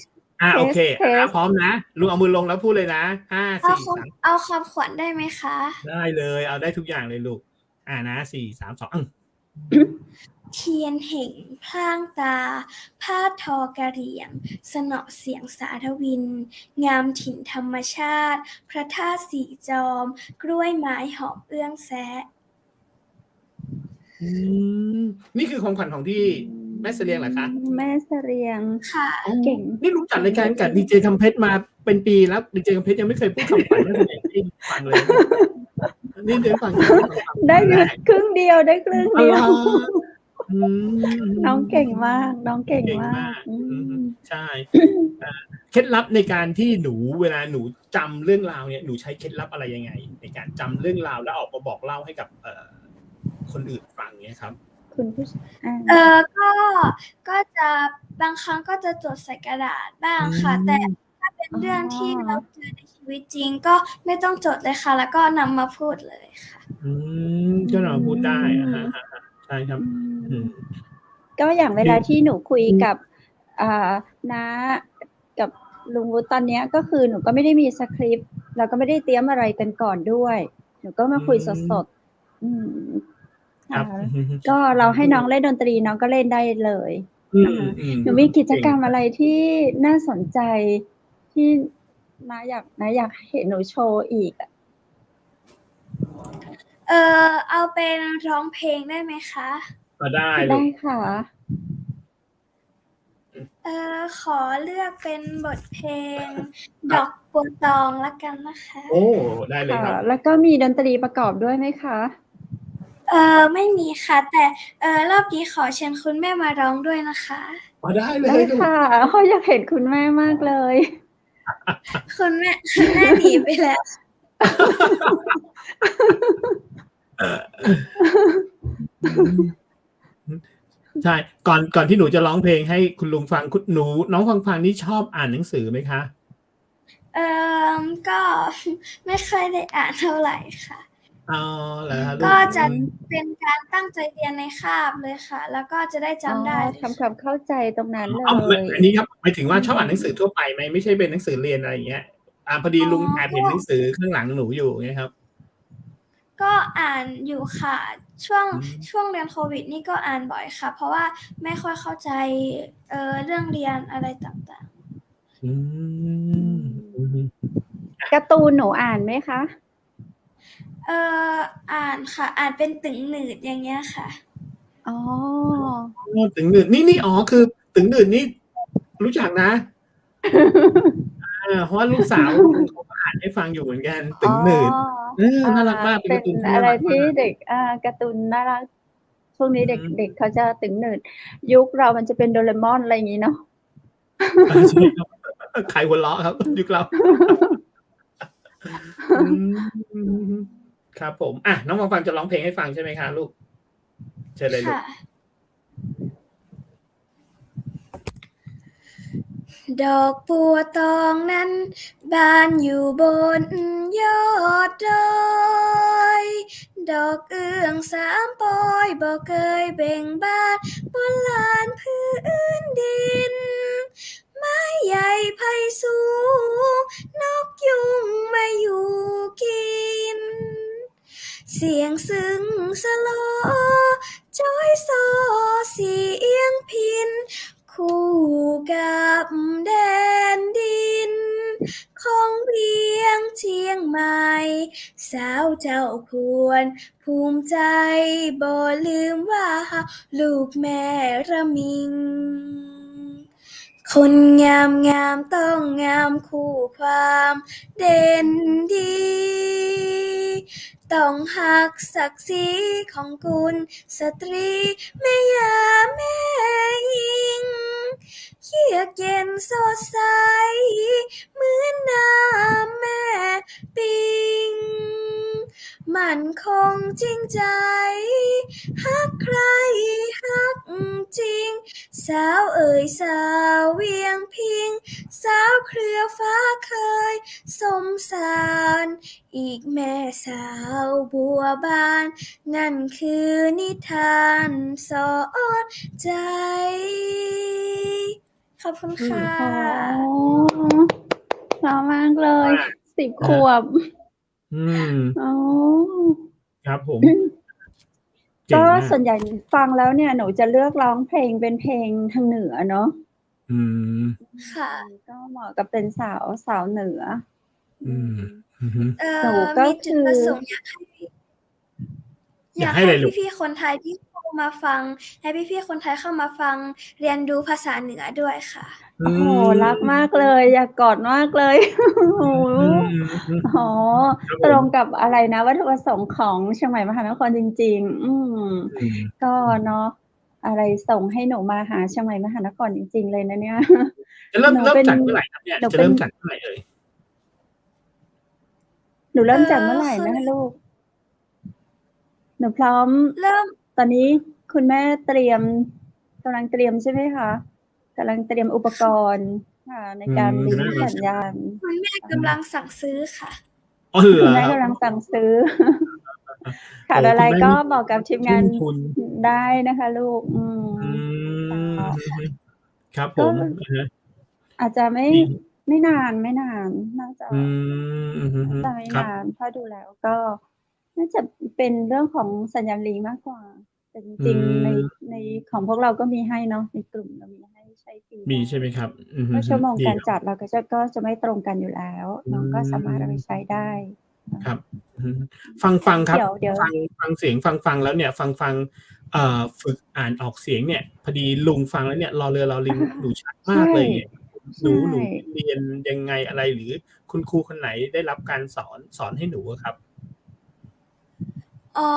โอเค เทส พร้อมนะลุงเอามือลงแล้วพูดเลยนะ5 4 3เอาคำขวัญได้ไหมคะ ได้เลยเอาได้ทุกอย่างเลยลูกนะ4 3 2เทียนเห่งพล่างตาผ้าทอกะเหรี่ยงสนอเสียงสาธวินงามถิ่นธรรมชาติพระธาตุสีจอมกล้วยไม้หอมเอื้องแซะนี่คือของขวัญของที่แม่เสลียงเหรอคะแม่เสลียง ค่ะ เก่ง นี่ลุงจัดรายการกับดีเจคำเพชรมาเป็นปีแล้วดีเจคำเพชรยังไม่เคยพูดคำขวัญแม่เสลียงให้ฟังเลยนี่เดี๋ยวฟัง ได้ครึ่งเดียวได้ครึ่งเดียวน้องเก่งมากน้องเก่งมากใช่เคล็ดลับในการที่หนูเวลาหนูจำเรื่องราวเนี่ยหนูใช้เคล็ดลับอะไรยังไงในการจำเรื่องราวแล้วออกมาบอกเล่าให้กับคนอื่นฟังเนี่ยครับคุณผู้ก็จะบางครั้งก็จะจดใส่กระดาษบ้างค่ะแต่ถ้าเป็นเรื่องที่เราเจอในชีวิตจริงก็ไม่ต้องจดเลยค่ะแล้วก็นำมาพูดเลยค่ะก็นำมาพูดได้ใช่ครับก็อย่างเวลาที่หนูคุยกับน้ากับลุงวุฒิตอนนี้ก็คือหนูก็ไม่ได้มีสคริปต์เราก็ไม่ได้เตรียมอะไรกันก่อนด้วยหนูก็มาคุยสดๆก็เราให้น้องเล่นดนตรีน้องก็เล่นได้เลยหนูมีกิจกรรมอะไรที่น่าสนใจที่น้าอยากเห็นหนูโชว์อีกเอาเป็นร้องเพลงได้ไหมคะได้ค่ะขอเลือกเป็นบทเพลงดอกบัวตองละกันนะคะโอ้ได้เลยครับแล้วก็มีดนตรีประกอบด้วยไหมคะไม่มีค่ะแต่รอบนี้ขอเชิญคุณแม่มาร้องด้วยนะคะได้เลยค่ะอยากเห็นคุณแม่มากเลยคุณแม่หนีไปแล้วใช่ก่อนที่หนูจะร้องเพลงให้คุณลุงฟังคุณหนูน้องฟังนี่ชอบอ่านหนังสือไหมคะก็ไม่ค่อยได้อ่านเท่าไหร่ค่ะเหรอคะก็จะเป็นการตั้งใจเรียนในคาบเลยค่ะแล้วก็จะได้จำได้ทำความเข้าใจตรงนั้นเลยอันนี้ครับหมายถึงว่าชอบอ่านหนังสือทั่วไปไหมไม่ใช่เป็นหนังสือเรียนอะไรอย่างเงี้ยพอดีลุงแอบเห็นหนังสือข้างหลังหนูอยู่ไงครับก็อ่านอยู่ค่ะช่วงเรียนโควิดนี่ก็อ่านบ่อยค่ะเพราะว่าไม่ค่อยเข้าใจเรื่องเรียนอะไรต่างๆการ์ตูนหนูอ่านไหมคะอ่านค่ะอ่านเป็นตึงหนืดอย่างเงี้ยค่ะตึงหนืดนี่คือตึงหนืดนี่รู้จักนะเพราะว่าลูกสาวเขาอ่านให้ฟังอยู่เหมือนกันตึงหนืดน่ารักมากเป็นอะไรที่เด็กการ์ตูนน่ารักช่วงนี้เด็กเขาจะตึงหนืดยุคเรามันจะเป็นโดเรมอนอะไรอย่างนี้เนาะใครหัวเราะครับยุคเราครับผมน้องฟังจะร้องเพลงให้ฟังใช่ไหมคะลูกเชิญเลยลูกดอกบัวตองนั้นบานอยู่บนยอดดอยดอกเอื้องสามปอยบ่เคยเบ่งบานบนลานพื้นดินไม้ใหญ่ไผ่สูงนกยุงมาอยู่กินเสียงซึ้งสโลจ้อยซอเสียงพินคู่กับแดนดินของเวียงเชียงใหม่สาวเจ้าควรภูมิใจบ่ลืมว่าลูกแม่ระมิงคนงามต้องงามคู่ความเด่นดีต้องหักศักดิ์ศรีของคุณสตรีแม่ยาแม่หญิงเยือกเย็นสดใสเหมือนน้ำแม่ปิงมั่นคงจริงใจฮักใครฮักจริงสาวเอ๋ยสาวเวียงพิงสาวเครือฟ้าเคยสมสารอีกแม่สาวบัวบานนั่นคือนิทานสอนใจ ขอบคุณค่ะ โอ้เพราะมากเลย10 ขวบ อืม อ๋อ ครับผมเก่ ก็ งมาก ส่วนใหญ่ฟังแล้วเนี่ยหนูจะเลือกร้องเพลงเป็นเพลงทางเหนือเนาะ อืม ค่ะ ก็เหมาะกับเป็นสาวเหนือ อืมอือฮึ หนูก็ มีจุด คือ ประสงค์อยากให้ อะไรลูก พี่ๆคนไทยที่เข้ามาฟัง ให้พี่ๆคนไทยเข้ามาฟังเรียนรู้ภาษาเหนือด้วยค่ะ โอ้โหรักมากเลย อยากกอดมากเลย โอ้โห อ๋อ ครับ ต ผ ร ม งกับอะไรนะ วัตถุประสงค์ของเชียงใหม่มหานครจริง ๆ อืม ก็เนาะอะไรส่งให้หนูมาหาเชียงใหม่มหานครจริง ๆ เลยนะเนี่ย จะเริ่ม หนูเป็น จัดเมื่อไหร่ครับเนี่ย หนู จะ เป็น เริ่มจัดเมื่อไหร่เอ่ย? หนูเริ่มจัดเมื่อไหร่ คือ นะลูก หนูพร้อม เริ่ม ตอนนี้คุณแม่กำลังเตรียมใช่ไหมคะกำลังเตรียมอุปกรณ์ค่ะในการลิงก์สัญญาณ คุณแม่กำลังสั่งซื้อค่ะ อ๋อเหร คุณ อ แม่ ครับ? กำลังสั่งซื้อ ขาด โอ้ อะไร คุณแม่ ก็ นี่ บอกกับทีม ทุ่ งาน มทุน ได้นะคะลูก อื ค่ะ ม อือฮึ ครับผก็ ม อะฮะ อาจจะไม่ ดี ไม่นาน น่าจะ อืม อือฮึ น่าจะไม่ ครับ นาน ถ้าดูแล้วก็น่าจะเป็นเรื่องของสัญญาณลิงก์มากกว่า แต่จ อืริง ๆ ม ในของพวกเราก็มีให้เนาะ ในกลุ่มเรามีให้ใช้ฟรี มี ได้ ใช่ไหมครับ? อือฮก็ชั่วโมง ดี การ ครับ จัดเราก็จะไม่ตรงกันอยู่แล้ว อืน้องก็สามารถเอาไป ม ใช้ได้เนาะ ครับ อือฮึ ฟัง ๆ ครับ เดี๋ยว ฟังเสียง ฟัง ๆ แล้วเนี่ย ฟัง ฝึกอ่านออกเสียงเนี่ย พอดีลุงฟังแล้วเนี่ย รอเรือรอลิงหนูชัด ใช มาก่ เลยเนี่ย ใชหนู ่ เรียนยังไงอะไร หรือคุณครูคนไหนได้รับการสอนให้หนูอะครับ? อ๋อ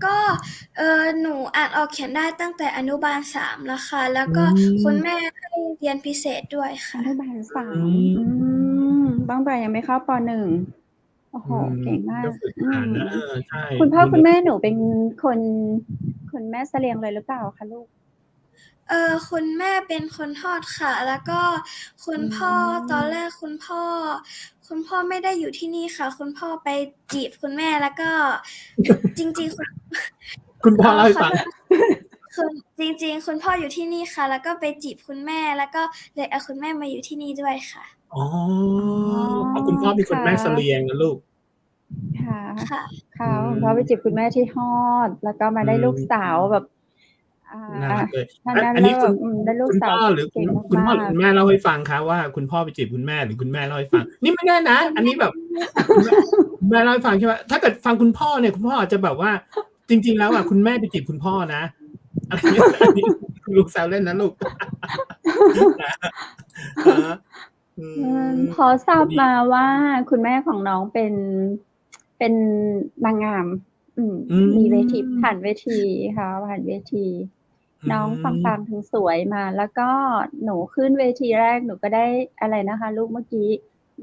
ก็ หนูอ่านออกเขียนได้ตั้งแต่อนุบาล 3 แล้วค่ะ แล้วอืก็คุณ ม แม่ให้เรียนพิเศษด้วยคอ่ะ นุบาล อื3 ตั้งแต่ยังไม่เข้า ป. 1 โอ้โฮ อืม เก่งมา ก็ก ฝึกอ่านนะ เออ ใช่ คุณพ่อ มี คุณแม่หนูเป็นคนแม่เสลียงเลยหรือเปล่าคะลูก? คุณแม่เป็นคนทอดค่ะ แล้วก็คุณพ่อ ตอนแรกคุณพ่อไม่ได้อยู่ที่นี่ค่ะ คุณพ่อไปจีบคุณแม่ แล้วก็ จริง ๆ คุณพ่อเล่าให้ ขอ ฟัง โทษ คือจริง ๆ คุณพ่ออยู่ที่นี่ค่ะ แล้วก็ไปจีบคุณแม่ แล้วก็เลยเอาคุณแม่มาอยู่ที่นี่ด้วยค่ะ อ๋อ อ๋อ เพราะคุณพ่อเป็นคนแม่เสลียงนะลูก ค่ะ ค่ะ ค่ะ อืม คุณพ่อไปจีบคุณแม่ที่ฮอด แล้วก็มาได้ลูกสาวแบบ น่ารักเลย ท่าน อัน น่า อัน เลิ นี้คุ ศ ณ ได้ลู คุ ก ณ สา พ่ ว อหรือ เก่ง คุณพ่อ มา หรือ ก คุณแม่เล่าให้ฟังคะว่า คุณพ่อไปจีบคุณแม่ หรือคุณแม่เล่าให้ฟัง? นี่ไม่แน่นะ อันนี้แบบ คุณแม่ คุณแม่เล่าให้ฟังใช่ไหม? ถ้าเกิดฟังคุณพ่อเนี่ย คุณพ่ออาจจะแบบว่า จริง ๆ แล้วอะคุณแม่ไปจีบคุณพ่อนะ อะไรเงี้ย อันนี้คุณลุงแซวเล่นนะลูก อะฮะ อืม พอทราบ ดี มาว่าคุณแม่ของน้องเป็นนางงาม อืมีเวที ม ผ่านเวทีค่ะ ผ่านเวที อืน้องฟัม ง ๆ ถึงสวยมา แล้วก็หนูขึ้นเวทีแรกหนูก็ได้อะไรนะคะลูกเมื่อกี้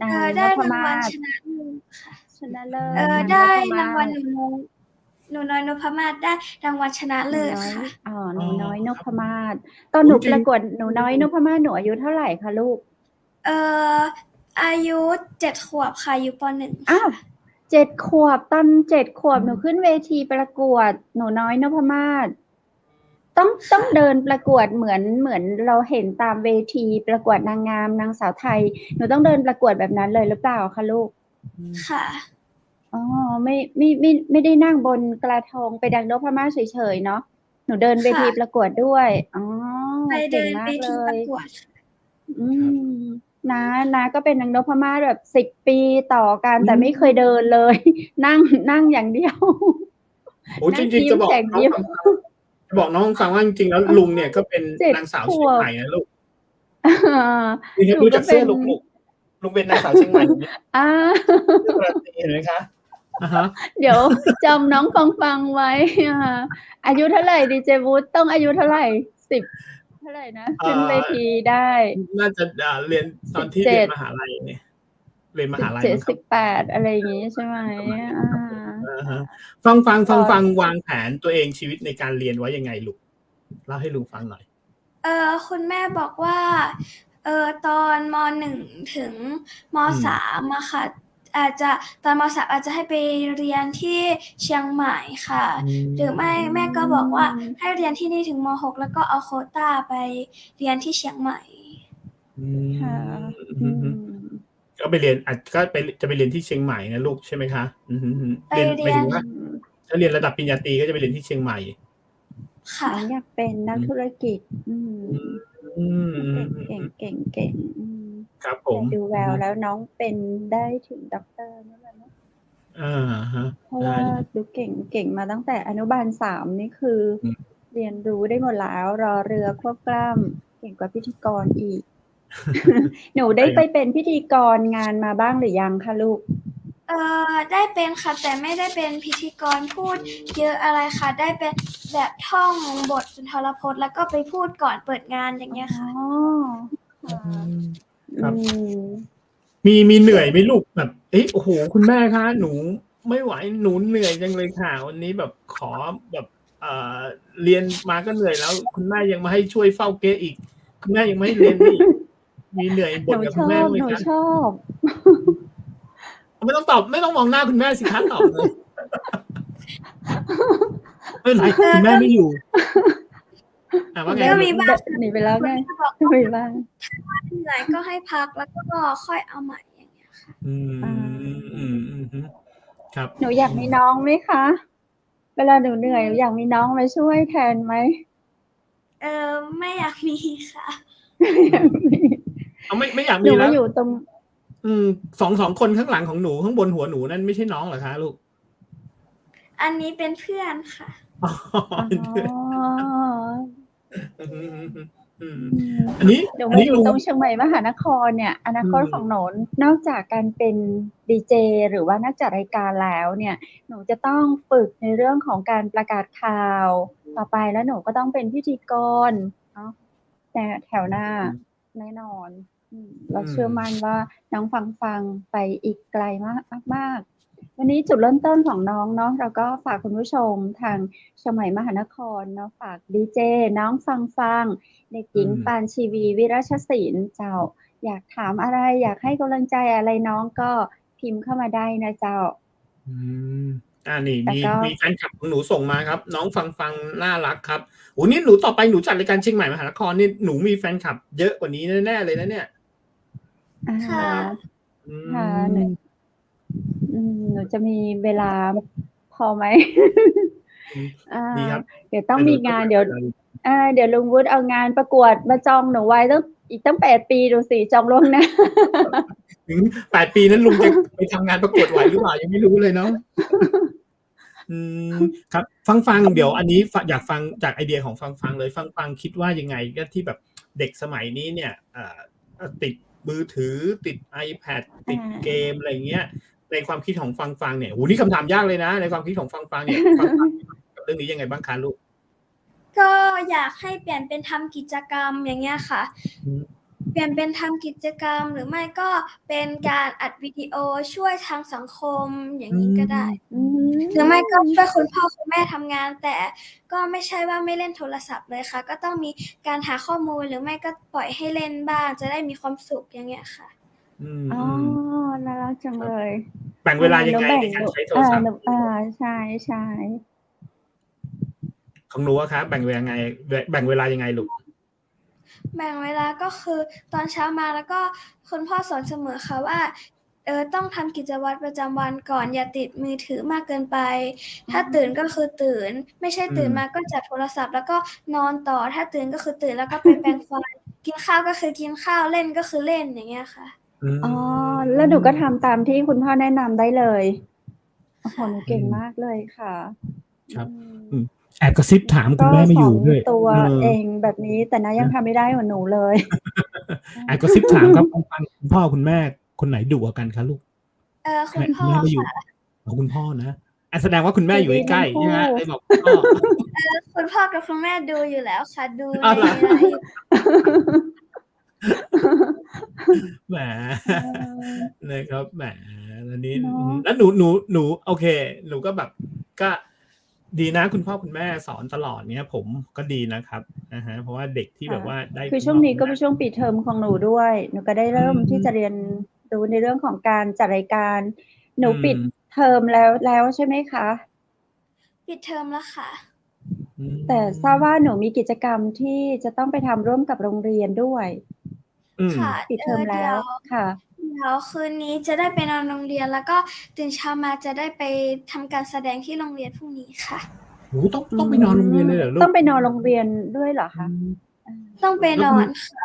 นาง ไดน้พ ราง มา วัล ศ ชนะเลิศค่ะ ชนะเลิศ อืม นาง ได น้ ้ พ ม รางวัล าศ หนูน้อยนพมาศได้รางวัลชนะ หนู เลิศ น้อย ค่ะ หนูน้อยน ครั พ บ มาศ ตอนหนู จริง ประกวดหนูน้อยนพมาศหนูอายุเท่าไรคะลูก? อายุ 7 ขวบค่ะ อยู่ ป. 1 อ้าค่ว ะ 7 ขวบ ตอน 7 ขวบหนูขึ้นเวทีประกวดหนูน้อยนพมาศ ต้องเดินประกวดเหมือนเราเห็นตามเวทีประกวดนางงาม นางสาวไทย หนูต้องเดินประกวดแบบนั้นเลยหรือเปล่าคะลูก? ค่ะ อ๋อ ไม่ได้นั่งบนกระทงไปดังนพมาศเฉย ๆ เนาะ หนูเดินเวค่ะ ทีประกวดด้วย อ๋อ ไปเเกดิ่ง น มา เว ก เล ทีปรย ะกวด อื ครับ ม น้าก็เป็นนางนพมาศแบบ 10 ปีต่อกัน อื แต่ไม่เคยเดินเลย นั่งอย่างเดียว โอ้โฮ นั่ จ ง ริง ๆ ยิ้ จะ ม บอกน้อง แฉ่งยิ้ม ฟัง จะบอกน้องฟังว่าจริง ๆ แล้วลุงเนี่ยก็เป็น 7 นางสาว ข เชียง ว ใหมบ ่นะลูก ห นี่ นู ดู ก็ จาก เเปสื้็น อลุง ลุงเป็นนางสาวเชียงใหม่ เนี่ย อา เสื้อราตรีเห็นไหมคะ? อะฮะ เดี๋ยวจำน้องฟัง ๆ ไว้ อายุเท่าไรดีเจวุฒิ ต้องอายุเท่าไร? 10 เท่าไรนะ ขึ้นเวทีได้ น่าจะ เรียนตอนที่เรียนมหาลัย เรียนมหาลัยมั้งครับ 17-18 อะไรอย่างงี้ใช่ไหม? ประมาณนี้ครับผม อะฮะ ก็ ฟัง วางแผนตัวเองชีวิตในการเรียนไว้ยังไงลูก? เล่าให้ลุงฟังหน่อย คุณแม่บอกว่า ตอน ม. 1 ถึง ม. อืม 3 อะค่ะ ตอน ม. 3 อาจจะให้ไปเรียนที่เชียงใหม่ค่ะ อืม หรือไม่แม่ก็บอกว่าให้เรียนที่นี่ถึง ม. 6 แล้วก็เอาโควตาไปเรียนที่เชียงใหม่ ค่ะ ก็ไปเรียนก็จะไปเรียนที่เชียงใหม่นะลูกใช่ไหมคะเรียนหมายถึงว่าถ้าเรียนระดับปริญญาตรีก็จะไปเรียนที่เชียงใหม่ค่ะน้องอยากเป็นนักธุรกิจเก่งครับผม แต่ดูแววแล้วน้องเป็นได้ถึงด็อกเตอร์นั่นแหละเนาะเพราะว่าดูเก่งมาตั้งแต่อนุบาล3นี่คือเรียนรู้ได้หมดแล้วรอเรือควบกล้ำเก่งกว่าพิธีกรอีก หนูได้ไปเป็นพิธีกรงานมาบ้างหรือยังคะลูกได้เป็นค่ะแต่ไม่ได้เป็นพิธีกรพูดเยอะอะไรค่ะได้เป็นแบบท่องบทสุนทรพจน์แล้วก็ไปพูดก่อนเปิดงานอย่างเงี้ยค่ะครับมีเหนื่อยไหมลูกแบบโอ้โหคุณแม่คะหนูไม่ไหวหนูเหนื่อยจังเลยค่ะวันนี้แบบขอแบบเรียนมาก็เหนื่อยแล้วคุณแม่ยังมาให้ช่วยเฝ้าเก๊อีกคุณแม่ยังไม่ให้เรียนอีกมีเหนื่อยบ่นกับคุณแม่ไหมคะหนูชอบไม่ต้องตอบไม่ต้องมองหน้าคุณแม่สิคะตอบเลยไม่ไหนคุณแม่ไม่อยู่ว่าไงก็มีบ้างหนีไปแล้วไงมีบ้างเหนื่อยก็ให้พักแล้วก็ค่อยเอาใหม่อย่างเงี้ยค่ะครับหนูอยากมีน้องไหมคะเวลาหนูเหนื่อยอยากมีน้องมาช่วยแทนไหมไม่อยากมีค่ะไม่อยากมีแล้วอยู่ตรงสองคนข้างหลังของหนูข้างบนหัวหนูนั่นไม่ใช่น้องเหรอคะลูกอันนี้เป็นเพื่อนค่ะอันนี้อยู่ตรงเชียงใหม่มหานครเนี่ยอนาคตของหนูนอกจากการเป็นดีเจหรือว่านักจัดรายการแล้วเนี่ยหนูจะต้องฝึกในเรื่องของการประกาศข่าวต่อไปแล้วหนูก็ต้องเป็นพิธีกรเนาะแต่แถวหน้าแน่นอนเราเชื่อมั่นว่าน้องฟังไปอีกไกลมากวันนี้จุดเริ่มต้นของน้องเนาะเราก็ฝากคุณผู้ชมทางเชียงใหม่มหานครเนาะฝากดีเจน้องฟังเด็กหญิงปานชีวีวิรัชศิลป์เจ้าอยากถามอะไรอยากให้กำลังใจอะไรน้องก็พิมพ์เข้ามาได้นะเจ้านี่มีแฟนคลับของหนูส่งมาครับน้องฟังน่ารักครับโอ้นี่หนูต่อไปหนูจัดรายการเชียงใหม่มหานครนี่หนูมีแฟนคลับเยอะกว่านี้แน่ๆเลยนะเนี่ยค่ะหนูจะมีเวลาพอไหมดีครับเดี๋ยวต้องมีงานเดี๋ยวลุงวุฒิเอางานประกวดมาจองหนูไว้ตั้ง8 ปีดูสิจองล่วงหน้าถึง8 ปีนั้นลุงจะไปทำงานประกวดไหวหรือเปล่ายังไม่รู้เลยเนาะครับฟังเดี๋ยวอันนี้อยากฟังจากไอเดียของฟังเลยฟังคิดว่ายังไงก็ที่แบบเด็กสมัยนี้เนี่ยติดมือถือติด iPad ติดเกมอะไรเงี้ยในความคิดของฟังเนี่ยโหนี่คำถามยากเลยนะในความคิดของฟังเนี่ยฟังกับเรื่องนี้ยังไงบ้างคะลูกก็อยากให้เปลี่ยนเป็นทำกิจกรรมอย่างเงี้ยค่ะเปลี่ยนเป็นทำกิจกรรมหรือไม่ก็เป็นการอัดวิดีโอช่วยทางสังคมอย่างนี้ก็ได้หรือไม่ก็ช่วยคุณพ่อคุณแม่ทำงานแต่ก็ไม่ใช่ว่าไม่เล่นโทรศัพท์เลยค่ะก็ต้องมีการหาข้อมูลหรือไม่ก็ปล่อยให้เล่นบ้างจะได้มีความสุขอย่างเงี้ยค่ะน่ารักจังเลยแบ่งเวลายังไงในการใช้โทรศัพท์ใช่ของหนูครับแบ่งเวลายังไงลูกแบ่งเวลาก็คือตอนเช้ามาแล้วก็คุณพ่อสอนเสมอค่ะว่าต้องทำกิจวัตรประจำวันก่อนอย่าติดมือถือมากเกินไปถ้าตื่นก็คือตื่นไม่ใช่ตื่นมาก็จับโทรศัพท์แล้วก็นอนต่อถ้าตื่นก็คือตื่นแล้วก็ไปแปรงฟันกินข้าวก็คือกินข้าวเล่นก็คือเล่นอย่างเงี้ยค่ะแล้วหนูก็ทำตามที่คุณพ่อแนะนำได้เลยโอ้โหหนูเก่งมากเลยค่ะครับแอบกระซิบถามคุณแม่ไม่อยู่ด้วยตัวเองแบบนี้แต่นะยังทำไม่ได้เหมือนหนูเลยแอบกระซิบถามครับคุณพ่อคุณแม่คนไหนดุกว่ากันคะลูกคุณพ่อค่ะคุณพ่อนะแสดงว่าคุณแม่อยู่ใกล้ใช่ไหมได้บอกคุณพ่อกับคุณแม่ดูอยู่แล้วค่ะดูแหมนะครับแหมอันนี้แล้วหนูโอเคหนูก็แบบก็ดีนะคุณพ่อคุณแม่สอนตลอดเนี้ยผมก็ดีนะครับเพราะว่าเด็กที่แบบว่าได้คือช่วงนี้ก็เป็นช่วงปิดเทอมของหนูด้วยหนูก็ได้เริ่มที่จะเรียนรู้ในเรื่องของการจัดรายการหนูปิดเทอมแล้วใช่ไหมคะปิดเทอมแล้วค่ะแต่ทราบว่าหนูมีกิจกรรมที่จะต้องไปทำร่วมกับโรงเรียนด้วย ค่ะ ปิดเทอมแล้ เดี๋ยว ค่ะ คืนนี้จะได้ไปนอนโรงเรียน แล้วก็ตื่นเช้ามาจะได้ไปทำการแสดงที่โรงเรียนพรุ่งนี้ค่ะ โอ้โฮต้องไปนอนโรงเรียนเลยเหรอลูก ต้องไปนอนโรงเรียนด้วยเหรอ อื คะ ม ต้องไป แล้ว น คุ อ ณ นค่ะ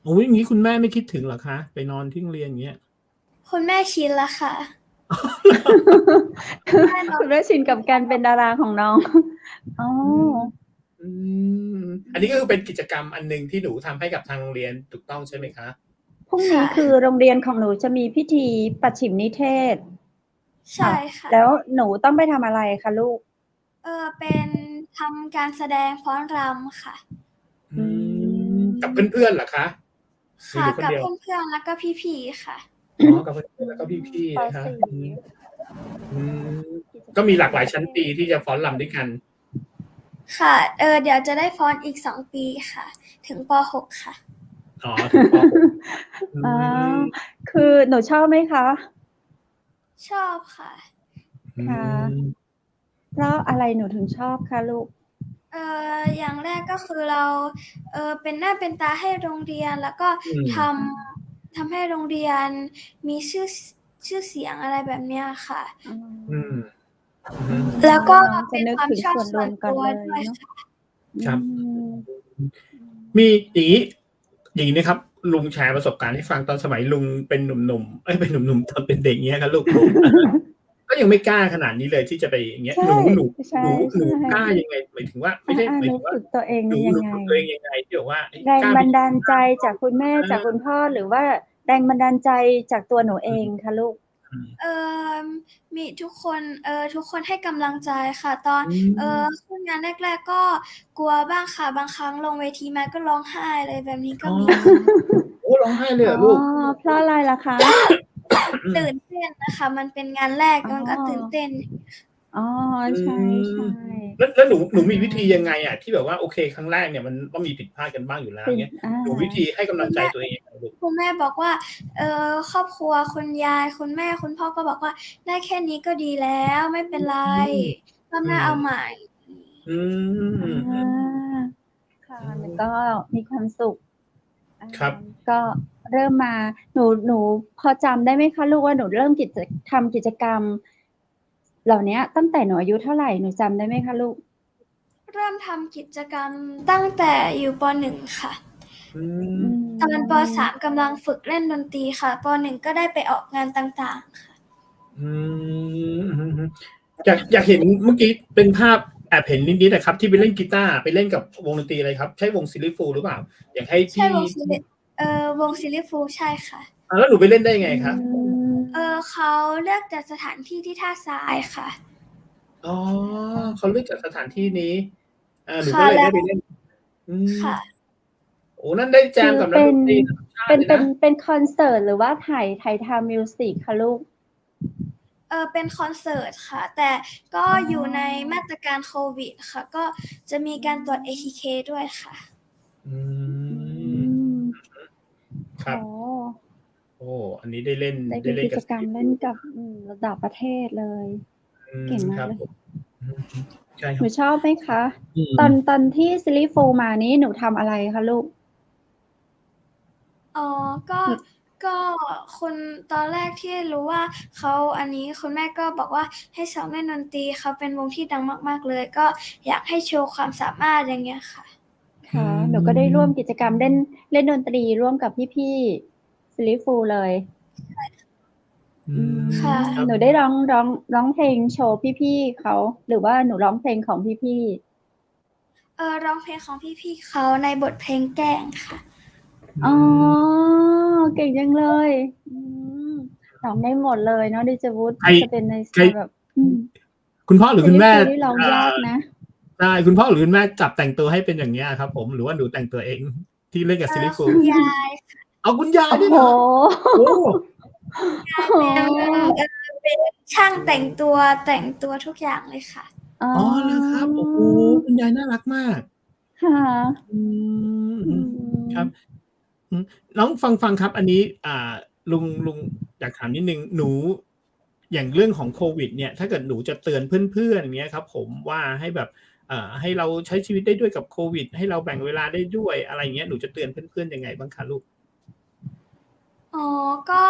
โอ้โฮ อย่างงี้คุณแม่ไม่คิดถึงเหรอคะ ไปนอนที่โรงเรียนอย่างเงี้ย? คุณแม่ชินแล้วค่ะ คุณแม่ชินกับการเป็นดาราของน้อง อ๋อ อืม อันนี้ก็คือเป็นกิจกรรมอันหนึ่งที่หนูทำให้กับทางโรงเรียนถูกต้องใช่ไหมคะ? พรุ่ง ค่ นี้คือะ โรงเรียนของหนูจะมีพิธีปัจฉิมนิเทศ ใช่ค่ะ แล้วหนูต้องไปทำอะไรคะลูก? เป็นทำการแสดงฟ้อนรำค่ะ อืม กับเพื่อนๆเหรอคะ หรือ ค่ะ หนูคน กับ เดียว? เพื่อนๆ แล้วก็พี่ๆ ค่ะ อ๋อ กับเพื่อนๆ แล้วก็พี่ ป. ๆ นะคะ 4 อืม ก็มีหลากหลายชั้นปีที่จะฟ้อนรำด้วยกัน ค่ะ เดี๋ยวจะได้ฟ้อนอีก 2 ปีค่ะ ถึง ป. 6 ค่ะ อ๋อ ถึง ป. 6 อื อ๋อ ม คือหนูชอบไหมคะ? ชอบค่ะ อื ค่ะ ม เพราะอะไรหนูถึงชอบคะลูก? อย่างแรกก็คือเรา เป็นหน้าเป็นตาให้โรงเรียน แล้วก็ อืม ทำให้โรงเรียนมีชื่อเสียง อะไรแบบเนี้ยค่ะ อ๋อ อืม อือฮึ แล้วก็ น้อง เจะ ป็น นึก ความ ถึง ชอบ ส่วน ส ร่ ว วน มก่ ตั อน ว เลย ด้วย เนาะ ค่ะ ครับ อืม มีอย่างงี้ อย่างงี้นะครับ ลุงแชร์ประสบการณ์ให้ฟังตอนสมัยลุงเป็นหนุ่มๆ เอ๊ย เป็นหนุ่ม ๆ ตอนเป็นเด็ก อย่างเงี้ยครับลูก อะฮะ ก็ยังไม่กล้าขนาดนี้เลยที่จะไปอย่างเงี้ย ใช่ หนู ใช่ หนูกล้า ๆ ยังไง? หมายถึงว่า ไม่ใช่ อา หมายถึงว่า หนูฝึกตัวเองหนู ยั หนู งไง? ฝึกตัวเองยังไงที่แบบว่า เฮ้ย แรง กล้า บ ไัป นดาลใจจากคุณแม่ เอ จากคุณพ่อ หรือว่าแรงบันดาลใจจากตัวหนูเองคะลูก? อืม มีทุกคน ทุกคนให้กำลังใจค่ะ ตอน อืม ขึ้นงานแรก ๆ ก็กลัวบ้างค่ะ บางครั้งลงเวทีมาก็ร้องไห้ อะไรแบบนี้ก็ อ๋อ มี ค่ะ โอ้ ร้องไห้เลยอ๋อ เหรอลูก? เพราะอะไรล่ะคะ? อืม ตื่นเต้นน่ะค่ะ มันเป็นงานแรก อ๋อ มันก็ตื่นเต้น อ๋อ อื ใช่ ม ๆ แล้วหนู หนูอา มีวิธียังไงอะที่แบบว่า โอเค ครั้งแรกเนี่ยมันต้องมีผิดพลาดกันบ้างอยู่แล้ว เป็ อย่น างเงี้ย อา หนูวิธีให้กำ คลัุงณแม่ ใจตัวเองยังไงลูก? คุณแม่บอกว่า ครอบครัว คุณยาย คุณแม่ คุณพ่อก็บอกว่า "ได้แค่นี้ก็ดีแล้ว ไม่เป็นไร อืม รอบอืม หน้าเอาใหม่" อืม อา อืม ค่ะ อืมันม ก็มีความสุข ครับ ก็เริ่มมา หนูพอจำได้ไหมคะลูกว่าหนูเริ่มทำกิจกรรมเหล่าเนี้ยตั้งแต่หนูอายุเท่าไร? หนูจำได้ไหมคะลูก? เริ่มทำกิจกรรมตั้งแต่อยู่ ป. 1 ค่ะ อื อื ม ตอน ป. ม 3 กำลังฝึกเล่นดนตรีค่ะ ป. 1 ก็ได้ไปออกงานต่าง ๆ ค่ะ อืม อือฮึ อยากเห็นเมื่อกี้เป็นภาพแอบเห็นนิด ๆ อะครับ ที่ไปเล่นกีตาร์ ไปเล่นกับวงดนตรีอะไรครับ? ใช่วง Silly Fools หรือเปล่า? อยากให้ใพช่ ี่ วง Silly วง Silly Fools ใช่ค่ะ อ้าว แล้วหนูไปเล่นได้ยังไงอืคะ? ม เขาเลือกจัดสถานที่ที่ท่าทรายค่ะ อ๋อ เขาเลือกจัดสถานที่นี้ หนูคก็่ะ แลเลยไ้ว ด้ไปเล่น อืม ค่ะ โอ้ นั่นได้แจคืมอกับนเัปก็น ดนตรีนานาชาเติเลยนะ เป็นคอนเสิร์ต หรือว่าถ่ายทำมิวสิกคะลูก? เป็นคอนเสิร์ตค่ะ แต่ก็อ๋อยู่ในมา อ ตรการโควิดค่ะ ก็จะมีการตรวจ ATK ด้วยค่ะ อื อื ม ม อือฮึ คโอร้ับ โฮ โอ้ อันนี้ได้เล่น ได้ไมด้ีเล่นกับ กิจกรรมSilly เล่น Fools กับ ระดับประเทศเลย อื เก่ง ม มคากรับเลย ผม อือฮึ ใช่คหนรัูบ ชอบไหมคะ? อืม ตอนที่ Silly Fools มานี้หนูทำอะไรคะลูก? อ๋อ ก็คุณตอนแรกที่รู้ว่าเขาอันนี้คุณแม่ก็บอกว่าให้ซ้อมเล่นดนตรี เขาเป็นวงที่ดังมาก ๆ เลย ก็อยากให้โชว์ความสามารถ อย่างเงี้ยค่ะ ค่ะ อืหนูก็ได้ร่วมม กิจกรรมเล่นดนตรีร่วมกับพี่ ๆ Silly Fools เลย ใช่ค่ะ อื อื ม ค่ะ ครับ หนูได้ร้องเพลงโชว์พี่ ๆ เขา หรือว่าหนูร้องเพลงของพี่ ๆ? ร้องเพลงของพี่ ๆ เขาในบทเพลงแกล้งค่ะ อือ๋อ ม เก่งจังเลย อืม ร้องได้หมดเลยเนาะ Nijawut ใคร จะเป็นในสใไตคร ล์แบบ คุณพ่อหรือคุณSilly แม่ Fools นี่ร้องยากนะ ใช่ คุณพ่อหรือคุณแม่จับแต่งตัวให้เป็นอย่างเงี้ยอะครับผม หรือว่าหนูแต่งตัวเองที่เล่นกับ Silly คุ Fools? ณยายค่ะ อ้าว คุณยายโอ้โฮ ด้วยเหรอ? โอ้! คุณยายเป็น เป็นช่างแต่งตัวทุกอย่างเลยค่ะ อ๋อ อ๋อ เหรอครับ? โอ้โฮ คุณยายน่ารักมาก ค่ะ อืม อือือฮึ ครับ ม อืม น้องฟัง ๆ ครับ อันนี้ ลุงอยากถามนิดหนึ่ง หนู อย่างเรื่องของโควิดเนี่ย ถ้าเกิดหนูจะเตือนเพื่อน ๆ อย่างเงี้ยครับผมว่า ให้แบบ ให้เราใช้ชีวิตได้ด้วยกับโควิด ให้เราแบ่งเวลาได้ด้วย อะไรอย่างเงี้ย หนูจะเตือนเพื่อน ๆ ยังไงบ้างคะลูก? อ๋อก็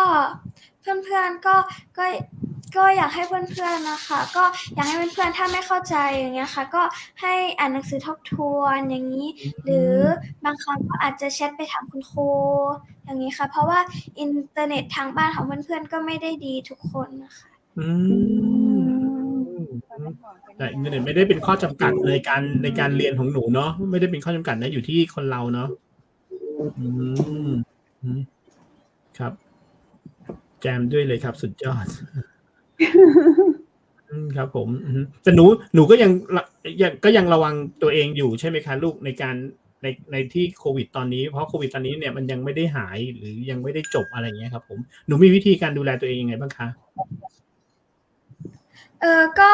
เพื่อนๆก็อยากให้เพื่อนๆนะคะก็อยากให้เพื่อนๆถ้าไม่เข้าใจอย่างเงี้ยค่ะก็ให้อ่านหนังสือทบทวนอย่างนี้หรือบางครั้งก็อาจจะแชทไปถามคุณครูอย่างนี้ค่ะเพราะว่าอินเทอร์เน็ตทางบ้านของเพื่อนๆก็ไม่ได้ดีทุกคนนะคะแต่อินเทอร์เน็ตไม่ได้เป็นข้อจำกัดในการเรียนของหนูเนาะไม่ได้เป็นข้อจำกัดนะอยู่ที่คนเราเนาะครับแจมด้วยเลยครับสุดยอดครับผมแต่หนูก็ยังระวังตัวเองอยู่ใช่ไหมคะลูกในการในที่โควิดตอนนี้เพราะโควิดตอนนี้เนี่ยมันยังไม่ได้หายหรือยังไม่ได้จบอะไรอย่างเงี้ยครับผมหนูมีวิธีการดูแลตัวเองยังไงบ้างคะก็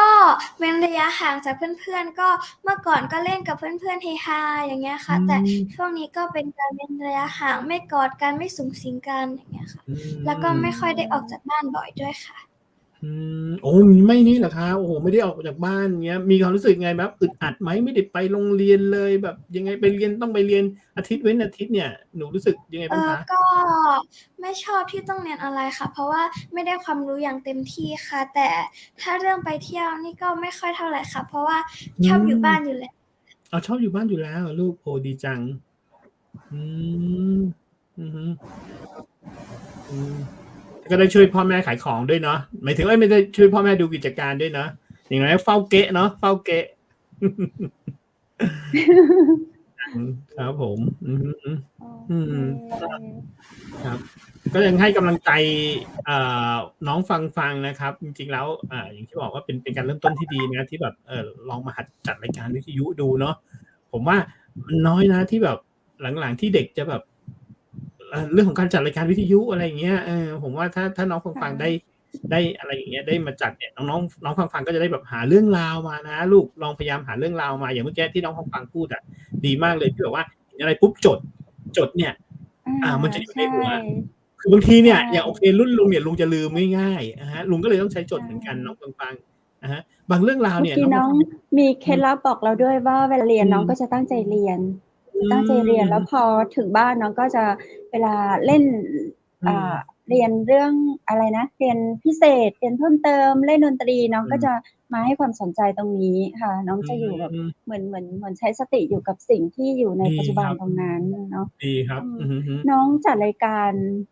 เว้นระยะห่างจากเพื่อนๆก็เมื่อก่อนก็เล่นกับเพื่อนๆเฮฮาอย่างเงี้ยค่ะแต่ช่วงนี้ก็เป็นการเว้นระยะห่างไม่กอดกันไม่สุงสิงกันอย่างเงี้ยค่ะแล้วก็ไม่ค่อยได้ออกจากบ้านบ่อยด้วยค่ะโอ้ไม่นี่เหรอคะโอ้โหไม่ได้ออกจากบ้านเงี้ยมีความรู้สึกไงแบบอึดอัดไหมไม่ได้ไปโรงเรียนเลยแบบยังไงไปเรียนต้องไปเรียนอาทิตย์เว้นอาทิตย์เนี่ยหนูรู้สึกยังไงบ้างคะก็ไม่ชอบที่ต้องเรียนอะไรค่ะเพราะว่าไม่ได้ความรู้อย่างเต็มที่ค่ะแต่ถ้าเรื่องไปเที่ยวนี่ก็ไม่ค่อยเท่าไหร่ค่ะเพราะว่าชอบอยู่บ้านอยู่แล้วชอบอยู่บ้านอยู่แล้วลูกโอ้ดีจังก็ได้ช่วยพ่อแม่ขายของด้วยเนาะหมายถึงไม่ได้ช่วยพ่อแม่ดูกิจการด้วยเนาะอย่างไรเฝ้าเกะเนาะเฝ้าเกะครับผมครับก็ยังให้กำลังใจน้องฟังนะครับจริงๆแล้วอย่างที่บอกว่าเป็นการเริ่มต้นที่ดีนะที่แบบลองมาหัดจัดรายการวิทยุดูเนาะผมว่ามันน้อยนะที่แบบหลังๆที่เด็กจะแบบเรื่องของการจัดรายการวิทยุอะไรอย่างเงี้ยผมว่าถ้าน้องฟังได้อะไรอย่างเงี้ยได้มาจัดเนี่ยน้องฟังก็จะได้แบบหาเรื่องราวมานะลูกลองพยายามหาเรื่องราวมาอย่างเมื่อกี้ที่น้องฟังพูดอ่ะดีมากเลยที่แบบว่าอะไรปุ๊บจดเนี่ยมันจะอยู่ในหัวคือบางทีเนี่ยอย่างโอเครุ่นลุงเนี่ยลุงจะลืมง่ายๆนะฮะลุงก็เลยต้องใช้จดเหมือนกันน้องฟังนะฮะบางเรื่องราวเนี่ยน้องมีเคล็ดลับบอกเราด้วยว่าเวลาเรียนน้องก็จะตั้งใจเรียนแล้วพอถึงบ้านน้องก็จะเวลาเล่นเรียนเรื่องอะไรนะเรียนพิเศษเรียนเพิ่มเติมเล่นดนตรีน้องก็จะมาให้ความสนใจตรงนี้ค่ะน้องจะอยู่แบบเหมือนใช้สติอยู่กับสิ่งที่อยู่ในปัจจุบันตรงนั้นเนาะดีครับน้องจัดรายการ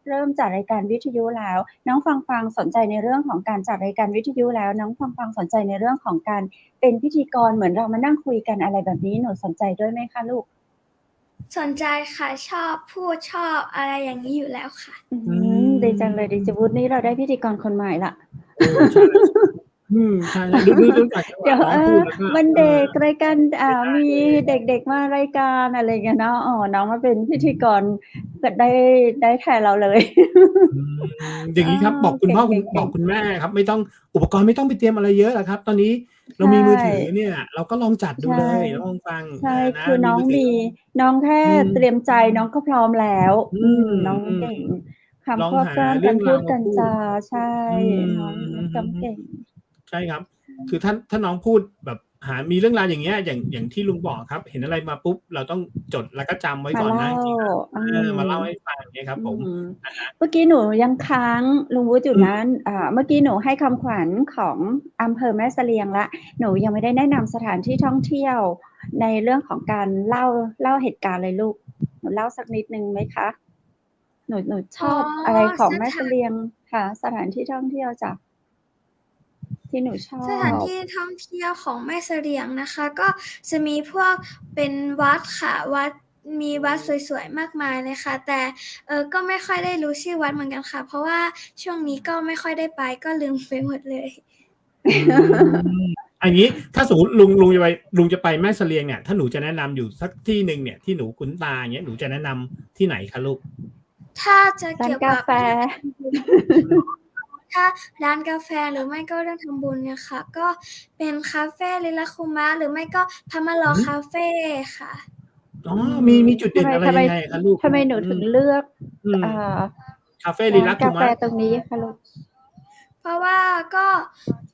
เริ่มจัดรายการวิทยุแล้วน้องฟังสนใจในเรื่องของการจัดรายการวิทยุแล้วน้องฟังสนใจในเรื่องของการเป็นพิธีกรเหมือนเรามานั่งคุยกันอะไรแบบนี้หนูสนใจด้วยไหมคะลูกสนใจค่ะชอบพูดชอบอะไรอย่างนี้อยู่แล้วค่ะดีจังเลยดิจิบุตนี่เราได้พิธีกรคนใหม่ละใช่ดูเดี๋ยววันเด็กรายการมีเด็กๆมารายการอะไรกันเนาะน้องมาเป็นพิธีกรเกิดได้แทนเราเลยอย่างนี้ครับบอกคุณพ่อบอกคุณแม่ครับไม่ต้องอุปกรณ์ไม่ต้องไปเตรียมอะไรเยอะหรอกครับตอนนี้เรามีมือถือเนี่ยเราก็ลองจัดดูเลยลองฟังใช่คือน้องแค่เตรียมใจน้องก็พร้อมแล้วน้องเก่งคำควบกล้ำการพูดกันจาใช่น้องจำเก่งใช่ครับคือถ้าน้องพูดแบบมีเรื่องราวอย่างเงี้ยอย่างที่ลุงบอกครับเห็นอะไรมาปุ๊บเราต้องจดแล้วก็จำไว้ก่อนนะมาเล่าให้ฟังเนี่ยครับผมเมื่อกี้หนูยังค้างลุงวุฒิอยู่นั้นเมื่อกี้หนูให้คำขวัญของอำเภอแม่เสลียงละหนูยังไม่ได้แนะนำสถานที่ท่องเที่ยวในเรื่องของการเล่าเหตุการณ์เลยลูกหนูเล่าสักนิดนึงไหมคะหนูชอบอะไรของแม่เสลียงค่ะสถานที่ท่องเที่ยวจ้ะที่หนูชอบสถานที่ท่องเที่ยวของแม่เสลียงนะคะก็จะมีพวกเป็นวัดค่ะมีวัดสวยๆมากมายเลยค่ะแต่ก็ไม่ค่อยได้รู้ชื่อวัดเหมือนกันค่ะเพราะว่าช่วงนี้ก็ไม่ค่อยได้ไปก็ลืมไปหมดเลยอันนี้ถ้าสมมติลุงจะไปแม่เสลียงเนี่ยถ้าหนูจะแนะนำอยู่สักที่นึงเนี่ยที่หนูคุ้นตาอย่างเงี้ยหนูจะแนะนำที่ไหนคะลูกถ้าจะเกี่ยวกับกาแฟถ้าร้านกาแฟหรือไม่ก็เรื่องทำบุญเนี่ยค่ะก็เป็นคาเฟ่ลิลาคุมะหรือไม่ก็พามารอคาเฟ่ค่ะมีจุดเด่นอะไรยังไงคะลูกทำไมหนูถึงเลือกคาเฟ่ลิลาคุมะกาแฟตรงนี้คะลูก เพราะว่า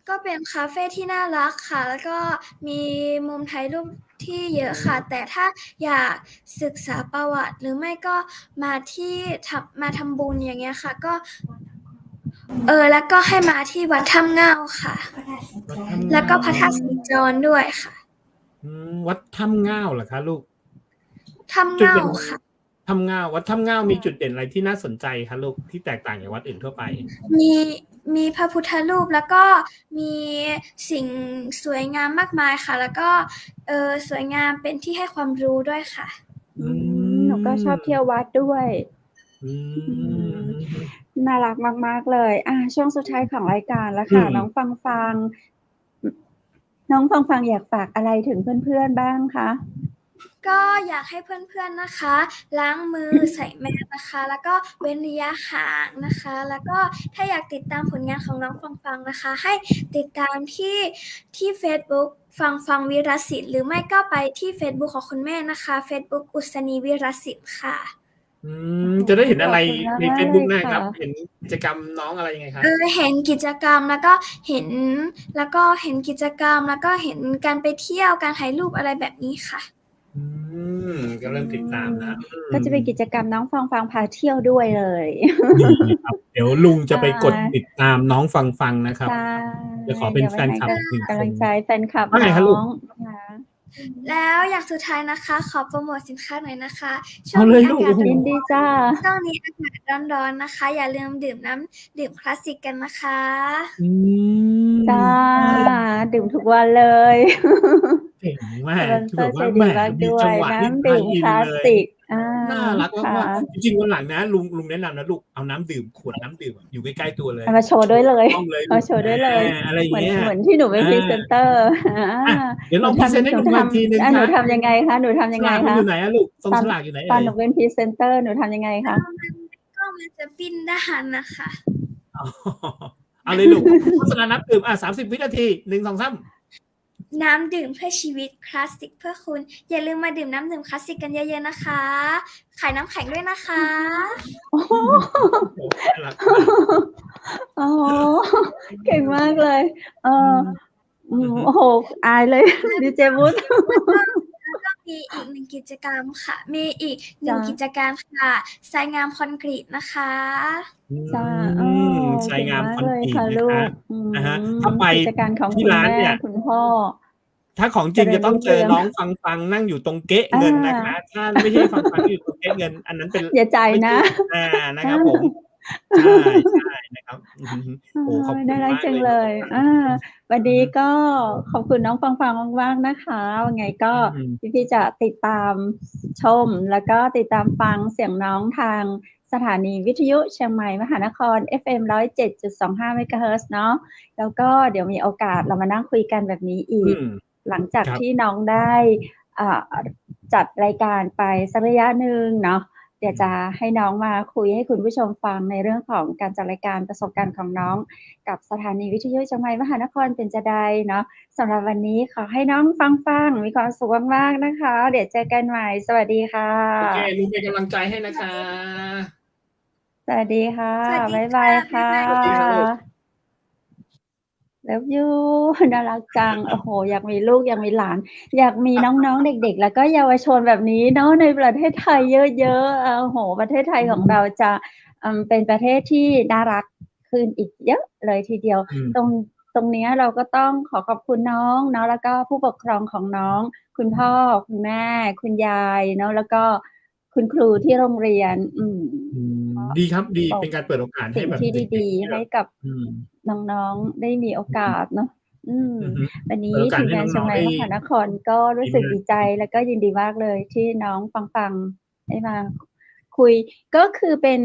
ก็เป็นคาเฟ่ที่น่ารักค่ะ แล้วก็มีมุมถ่ายรูปที่เยอะค่ะ แต่ถ้าอยากศึกษาประวัติหรือไม่ก็มาทำบุญอย่างเงี้ยค่ะ ก็แล้วก็ให้มาที่วัดถ้ำเง่าค่ะ แล้วก็พระธาตุสีจรด้วยค่ะ วัดถ้ำเง่าเหรอคะลูก ถ้ำเง่าค่ะ ถ้ำเง่าวัดถ้ำเง่ามีจุดเด่นอะไรที่น่าสนใจคะลูกที่แตกต่างจากวัดอื่นทั่วไปมีพระพุทธรูปแล้วก็มีสิ่งสวยงามมากมายค่ะ แล้วก็สวยงามเป็นที่ให้ความรู้ด้วยค่ะหนูก็ชอบเที่ยววัดด้วยน่ารักมากๆเลยช่วงสุดท้ายของรายการแล้วค่ะน้องฟังอยากฝากอะไรถึงเพื่อนๆบ้างคะก็อยากให้เพื่อนๆนะคะล้างมือใส่แมสนะคะแล้วก็เว้นระยะห่างนะคะแล้วก็ถ้าอยากติดตามผลงานของน้องฟังนะคะให้ติดตามที่ Facebook ฟังวิรศิลป์หรือไม่ก็ไปที่ Facebook ของคุณแม่นะคะ Facebook อุษณีวิรศิลป์ค่ะจะได้เห็นอะไรใน Facebook หน้าครับเห็นกิจกรรมน้องอะไรยังไงครับเห็นกิจกรรมแล้วก็เห็นกิจกรรมแล้วก็เห็นการไปเที่ยวการถ่ายรูปอะไรแบบนี้ค่ะก็เริ่มติดตามนะก็จะเป็นกิจกรรมน้องฟังพาเที่ยวด้วยเลยดีครับเดี๋ยวลุงจะไปกดติดตามน้องฟังนะครับจะขอเป็นแฟนคลับกำลังใจแฟนคลับน้องแล้วอย่างสุดท้ายนะคะขอโปรโมทสินค้าหน่อยนะคะช่วงนี้อากาศยินดีจ้าช่วงนี้อากาศร้อนๆนะคะอย่าลืมดื่มน้ำดื่มคลาสสิกกันนะคะจ้าดื่มทุกวันเลยเก่งมากคือแบบว่าแหมมีจังหวะน้ำดื่มคลาสสิกน่ารักมากจริงๆวันหลังนะลุงแนะนำนะลูกเอาน้ำดื่มขวดน้ำดื่มอยู่ใกล้ๆตัวเลยมาโชว์ด้วยเลยมาโชว์ด้วยเลยอะไรอย่างเงี้ยเหมือนที่หนูเป็นพรีเซนเตอร์เดี๋ยวลองพรีเซนต์ให้ลุงอีกทีนึงหนูทำยังไงคะหนูทำยังไงคะอยู่ไหนลูกตรงฉลากอยู่ไหนตอนหนูเป็นพรีเซนเตอร์หนูทำยังไงคะก็มันจะปิ้นด้านนะคะเอาเลยลูกโฆษณาน้ำดื่ม30 วินาที1 2 3น้ำดื่มเพื่อชีวิตคลาสสิกเพื่อคุณอย่าลืมมาดื่มน้ำดื่มคลาสสิกกันเยอะๆนะคะขายน้ำแข็งด้วยนะคะเก่งมากเลยโอ้โหอายเลยดีเจวุฒิแล้วก็มีอีก1 กิจกรรมค่ะมีอีก1 กิจการค่ะทรายงามคอนกรีตนะคะจ้าทรายงามคอนกรีตนะคะถ้าไปที่ร้านเนี่ยคุณพ่อถ้าของจริงจะต้องเจอน้องฟังนั่งอยู่ตรงเก๊ะเงินนะคะถ้าไม่ใช่ฟังอยู่ตรงเก๊ะเงินอันนั้นเป็นอย่าใจนะนะครับผมใช่นะครับโอ้ขอบคุณมากเลยวันนี้ก็ขอบคุณน้องฟังมากๆนะคะยังไงก็พี่จะติดตามชมแล้วก็ติดตามฟังเสียงน้องทางสถานีวิทยุเชียงใหม่มหานคร FM 107.25 เมกะเฮิรตซ์เนาะแล้วก็เดี๋ยวมีโอกาสเรามานั่งคุยกันแบบนี้อีกหลังจากที่น้องได้จัดรายการไปสักระยะนึงเนาะเดี๋ยวจะให้น้องมาคุยให้คุณผู้ชมฟังในเรื่องของการจัดรายการประสบการณ์ของน้องกับสถานีวิทยุเชียงใหม่มหานครเป็นจะได้เนาะสำหรับวันนี้ขอให้น้องฟังมีความสุขมากๆนะคะเดี๋ยวเจอกันใหม่สวัสดีค่ะโอเคลุงเป็นกำลังใจให้นะคะสวัสดีค่ะบ๊ายบายค่ะแล้วยูน่ารักจังโอ้โหอยากมีลูกอยากมีหลานอยากมีน้องๆเด็กๆแล้วก็เยาวชนแบบนี้เนาะในประเทศไทยเยอะๆโอ้โหประเทศไทยของเราจะเป็นประเทศที่น่ารักขึ้นอีกเยอะเลยทีเดียวตรงนี้เราก็ต้องขอบคุณน้องเนาะแล้วก็ผู้ปกครองของน้องคุณพ่อคุณแม่คุณยายเนาะแล้วก็คุณครูที่โรงเรียนดีครับดีเป็นการเปิดโอกาสให้แบบที่ดีๆให้กับน้องๆได้มีโอกาสเนาะวันนี้ทีมงานเชียงใหม่มหานครก็รู้สึกดีใจแล้วก็ยินดีมากเลยที่น้องฟังได้มาคุยก็คือเป็น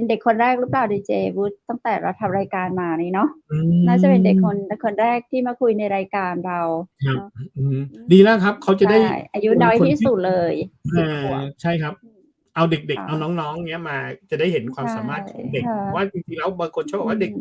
เด็กคนแรกหรือเปล่าดีเจวุฒิตั้งแต่เราทำรายการมานี่เนาะน่าจะเป็นเด็กคนแรกที่มาคุยในรายการเราดีแล้วครับเขาจะได้อายุน้อยที่สุดเลยใช่ครับเอาเด็กๆเอาน้องๆเนี้ยมาจะได้เห็นความสามารถของเด็กว่าจริงๆแล้วบางคนชอบบอกว่าเด็ก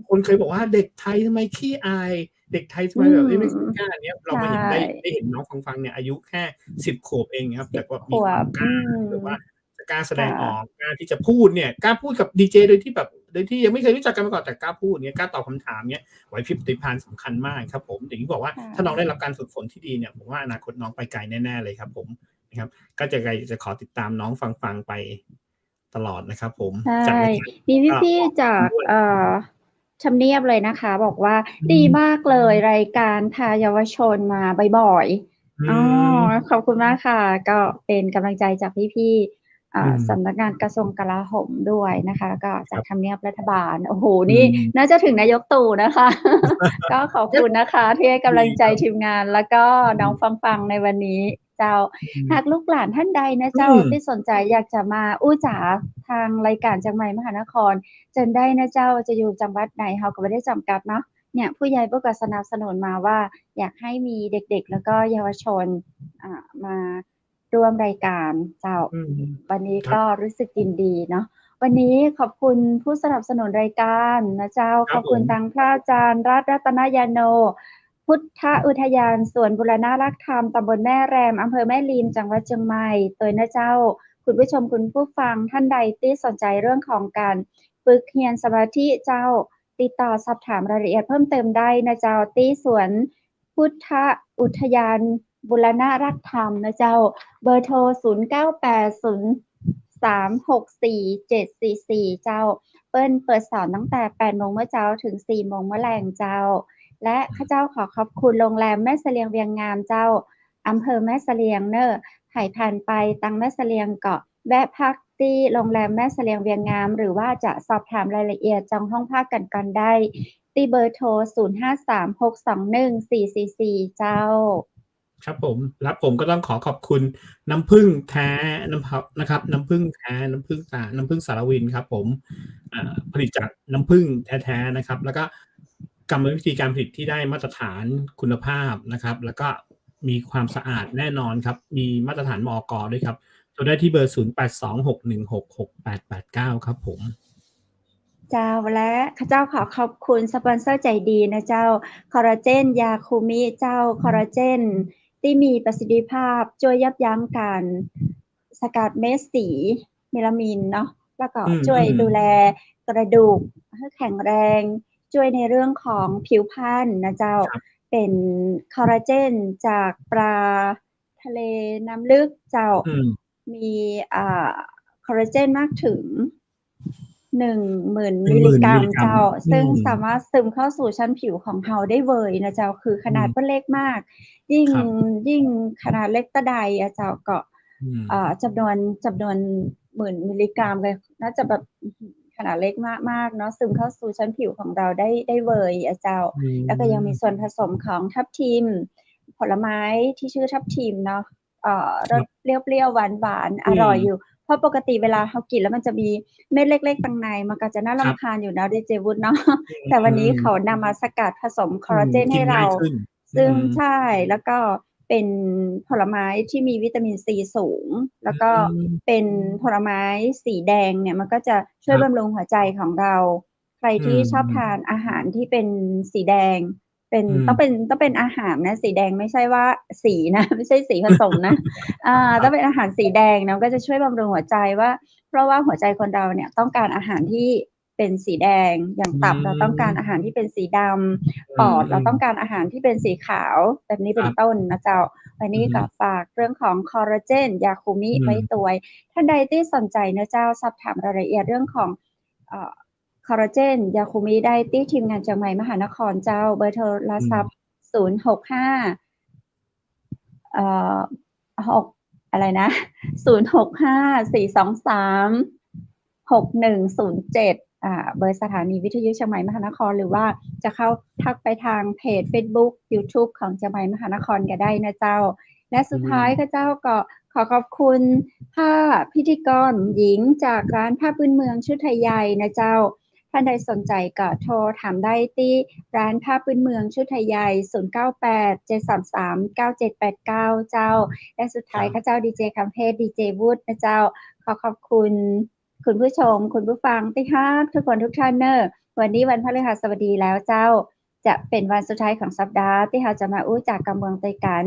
คนเคยบอกว่าเด็กไทยทำไมขี้อายเด็กไทยทำไมแบบไม่กล้าเนี้ยเรามาเห็นได้เห็นน้องฟังเนี่ยอายุแค่10 ขวบเองครับแต่ว่ามีความกล้าหรือว่าจะ กล้าแสดงออกกล้าที่จะพูดเนี่ยกล้าพูดกับดีเจโดยที่ยังไม่เคยรู้จักกันมาก่อนแต่กล้าพูดเนี่ยกล้าตอบคำถามเนี่ยไหวพริบปฏิภาณสำคัญมากครับผมอย่างที่บอกว่าถ้าน้องได้รับการฝึกฝนที่ดีเนี่ยผมว่าอนาคตน้องไปไกลแน่ๆเลยครับผมนะครับก็จะขอติดตามน้องฟังไปตลอดนะครับผมใช่มีพี่ๆจากทำเนียบเลยนะคะบอกว่าดีมากเลยรายการพาเยาวชนมาบ่อยๆขอบคุณมากค่ะก็เป็นกำลังใจจากพี่ๆสำนักงานกระทรวงกลาโหมด้วยนะคะก็จากทำเนียบรัฐบาลโอ้โหนี่น่าจะถึงนายกตู่นะคะ ก็ขอบคุณนะคะที่ให้กำลังใจทีมงานแล้วก็น้องฟังในวันนี้เจ้าหากลูกหลานท่านใดนะเจ้าที่สนใจอยากจะมาอู้จ๋าทางรายการจังไหมมหานครเชิญได้นะเจ้าจะอยู่จังหวัดไหนเขาก็ไม่ได้จำกัดเนาะเนี่ยผู้ใหญ่ก็สนับสนุนมาว่าอยากให้มีเด็กๆแล้วก็เยาวชนมาร่วมรายการเจ้าวันนี้ก็รู้สึกยินดีเนาะวันนี้ขอบคุณผู้สนับสนุนรายการนะเจ้าขอบคุณทางพระอาจารย์รัตนยาโนพุทธอุทยานสวนบุรณรักธรรมตำบลแม่แรมอำเภอแม่ริมจังหวัดเชียงใหม่ตัวนะเจ้าคุณผู้ชมคุณผู้ฟังท่านใดที่สนใจเรื่องของการฝึกเรียนสมาธิเจ้าติดต่อสอบถามรายละเอียดเพิ่มเติมได้นะเจ้าที่สวนพุทธอุทยานบุรณรักธรรมนะเจ้าเบอร์โทร0980364744เจ้าเปิดสอนตั้งแต่ 8 โมงเมื่อเช้าถึง 4 โมงเมื่อแลงเจ้าและข้าเจ้าขอขอบคุณโรงแรมแม่เสลียงเวียงงามเจ้าอำเภอแม่เสลียงเนอไผ่ผ่านไปตังแม่เสลียงเกาะแวะพักที่โรงแรมแม่เสลียงเวียงงามหรือว่าจะสอบถามรายละเอียดจองห้องพักกันได้ที่เบอร์โทร0536214444เจ้าครับผมแล้วผมก็ต้องขอขอบคุณน้ำผึ้งแท้นะครับน้ำผึ้งแท้น้ำผึ้งสารวินครับผมผลิตจากน้ำผึ้งแท้ๆนะครับแล้วก็กรรมวิธีการผลิตที่ได้มาตรฐานคุณภาพนะครับแล้วก็มีความสะอาดแน่นอนครับมีมาตรฐานมอก.ด้วยครับโทรได้ที่เบอร์0826166889ครับผมเจ้าและข้าเจ้าขอขอบคุณสปอนเซอร์ใจดีนะเจ้าคอลลาเจนยาคูมิเจ้าคอลลาเจนที่มีประสิทธิภาพช่วยยับยั้งการสกัดเม็ดสีเมลามีนเนาะแล้วก็ช่วยดูแลกระดูกให้แข็งแรงช่วยในเรื่องของผิวพรรณนะเจ้าเป็นคอลลาเจนจากปลาทะเลน้ำลึกเจ้ามีคอลลาเจนมากถึง10,000 มิลลิกรัมเจ้าซึ่งสามารถซึมเข้าสู่ชั้นผิวของเราได้เวยนะเจ้าคือขนาดเล็กมากยิ่งขนาดเล็กตะใดอะเจ้าก็จำนวน10,000 มิลลิกรัมเลยน่าจะแบบขนาดเล็กมากๆเนาะซึมเข้าสู่ชั้นผิวของเราได้เวยอะเจ้าแล้วก็ยังมีส่วนผสมของทับทิมผลไม้ที่ชื่อทับทิมเนาะรสเปรี้ยวๆหวานๆอร่อยอยู่เพราะปกติเวลาเขากินแล้วมันจะมีเม็ดเล็กๆข้างในมันก็จะน่ารำคาญอยู่นะดีเจวุฒิเนาะแต่วันนี้เขานำมาสกัดผสมคอลลาเจนให้เราซึ่งใช่แล้วก็เป็นผลไม้ที่มีวิตามินซีสูงแล้วก็เป็นผลไม้สีแดงเนี่ยมันก็จะช่วยบำรุงหัวใจของเราใครที่ชอบทานอาหารที่เป็นสีแดงต้องเป็นอาหารนะสีแดงไม่ใช่ว่าสีนะไม่ใช่สีผสมนะต้องเป็นอาหารสีแดงนะก็จะช่วยบำรุงหัวใจว่าเพราะว่าหัวใจคนเราเนี่ยต้องการอาหารที่เป็นสีแดงอย่างตับเราต้องการอาหารที่เป็นสีดำปอดเราต้องการอาหารที่เป็นสีขาวแบบนี้เป็นต้นนะเจ้าวันนี้ก็ฝากเรื่องของคอลลาเจนยาคูมิไว้ตัวท่านใดที่สนใจนะเจ้าสอบถามรายละเอียดเรื่องของคอลลาเจนยาคูมิได้ที่ทีมงานจังไหมมหานครเจ้าเบอร์โทรศัพท์065อะไรนะ065-423-6107เบอร์สถานีวิทยุเชียงใหม่มหานครหรือว่าจะเข้าทักไปทางเพจ Facebook YouTube ของเชียงใหม่มหานครก็ได้นะเจ้าและสุดท้ายข้าเจ้าก็ขอขอบคุณผ้าพิธีกรหญิงจากร้านผ้าพื้นเมืองชุดไทยใหญ่นะเจ้าท่านใดสนใจก็โทรถามได้ที่ร้านผ้าพื้นเมืองชุดไทยใหญ่0987339789เจ้าและสุดท้ายข้าเจ้าดีเจคำเพชรดีเจวุฒินะเจ้าขอขอบคุณคุณผู้ชมคุณผู้ฟังที่ฮักทุกคนทุกท่านเนอะวันนี้วันพฤหัสบดีแล้วเจ้าจะเป็นวันสุดท้ายของสัปดาห์ที่เราจะมาอู้จากกำเมืองไต้กัน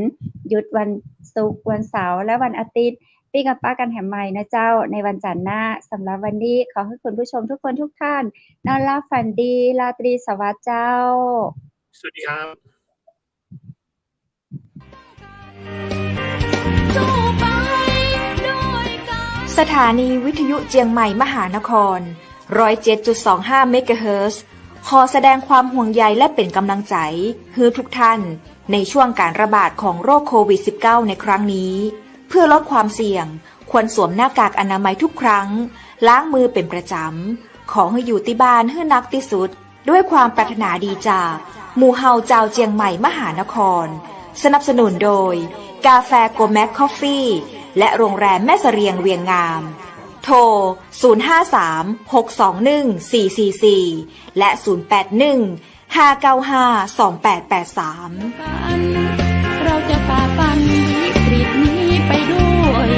หยุดวันศุกร์วันเสาร์และวันอาทิตย์ ปีกับป้ากันแถมใหม่นะเจ้าในวันจันทร์หน้าสำหรับวันนี้ขอให้คุณผู้ชมทุกคนทุกท่านนอนหลับฝันดีราตรีสวัสดิ์เจ้าสวัสดีครับสถานีวิทยุเจียงใหม่มหานคร 107.25 เมกะเฮิรตซ์ ขอแสดงความห่วงใยและเป็นกำลังใจให้ทุกท่านในช่วงการระบาดของโรคโควิด -19 ในครั้งนี้เพื่อลดความเสี่ยงควรสวมหน้ากากอนามัยทุกครั้งล้างมือเป็นประจำขอให้อยู่ที่บ้านให้นักที่สุดด้วยความปรารถนาดีจากหมู่เฮาเจ้าเจียงใหม่มหานครสนับสนุนโดยกาแฟโกแมคคอฟฟี่และโรงแรมแม่เสรียงเวียงงามโทร 053-621-444 และ 081-595-2883 เราจะฝ่าฟัน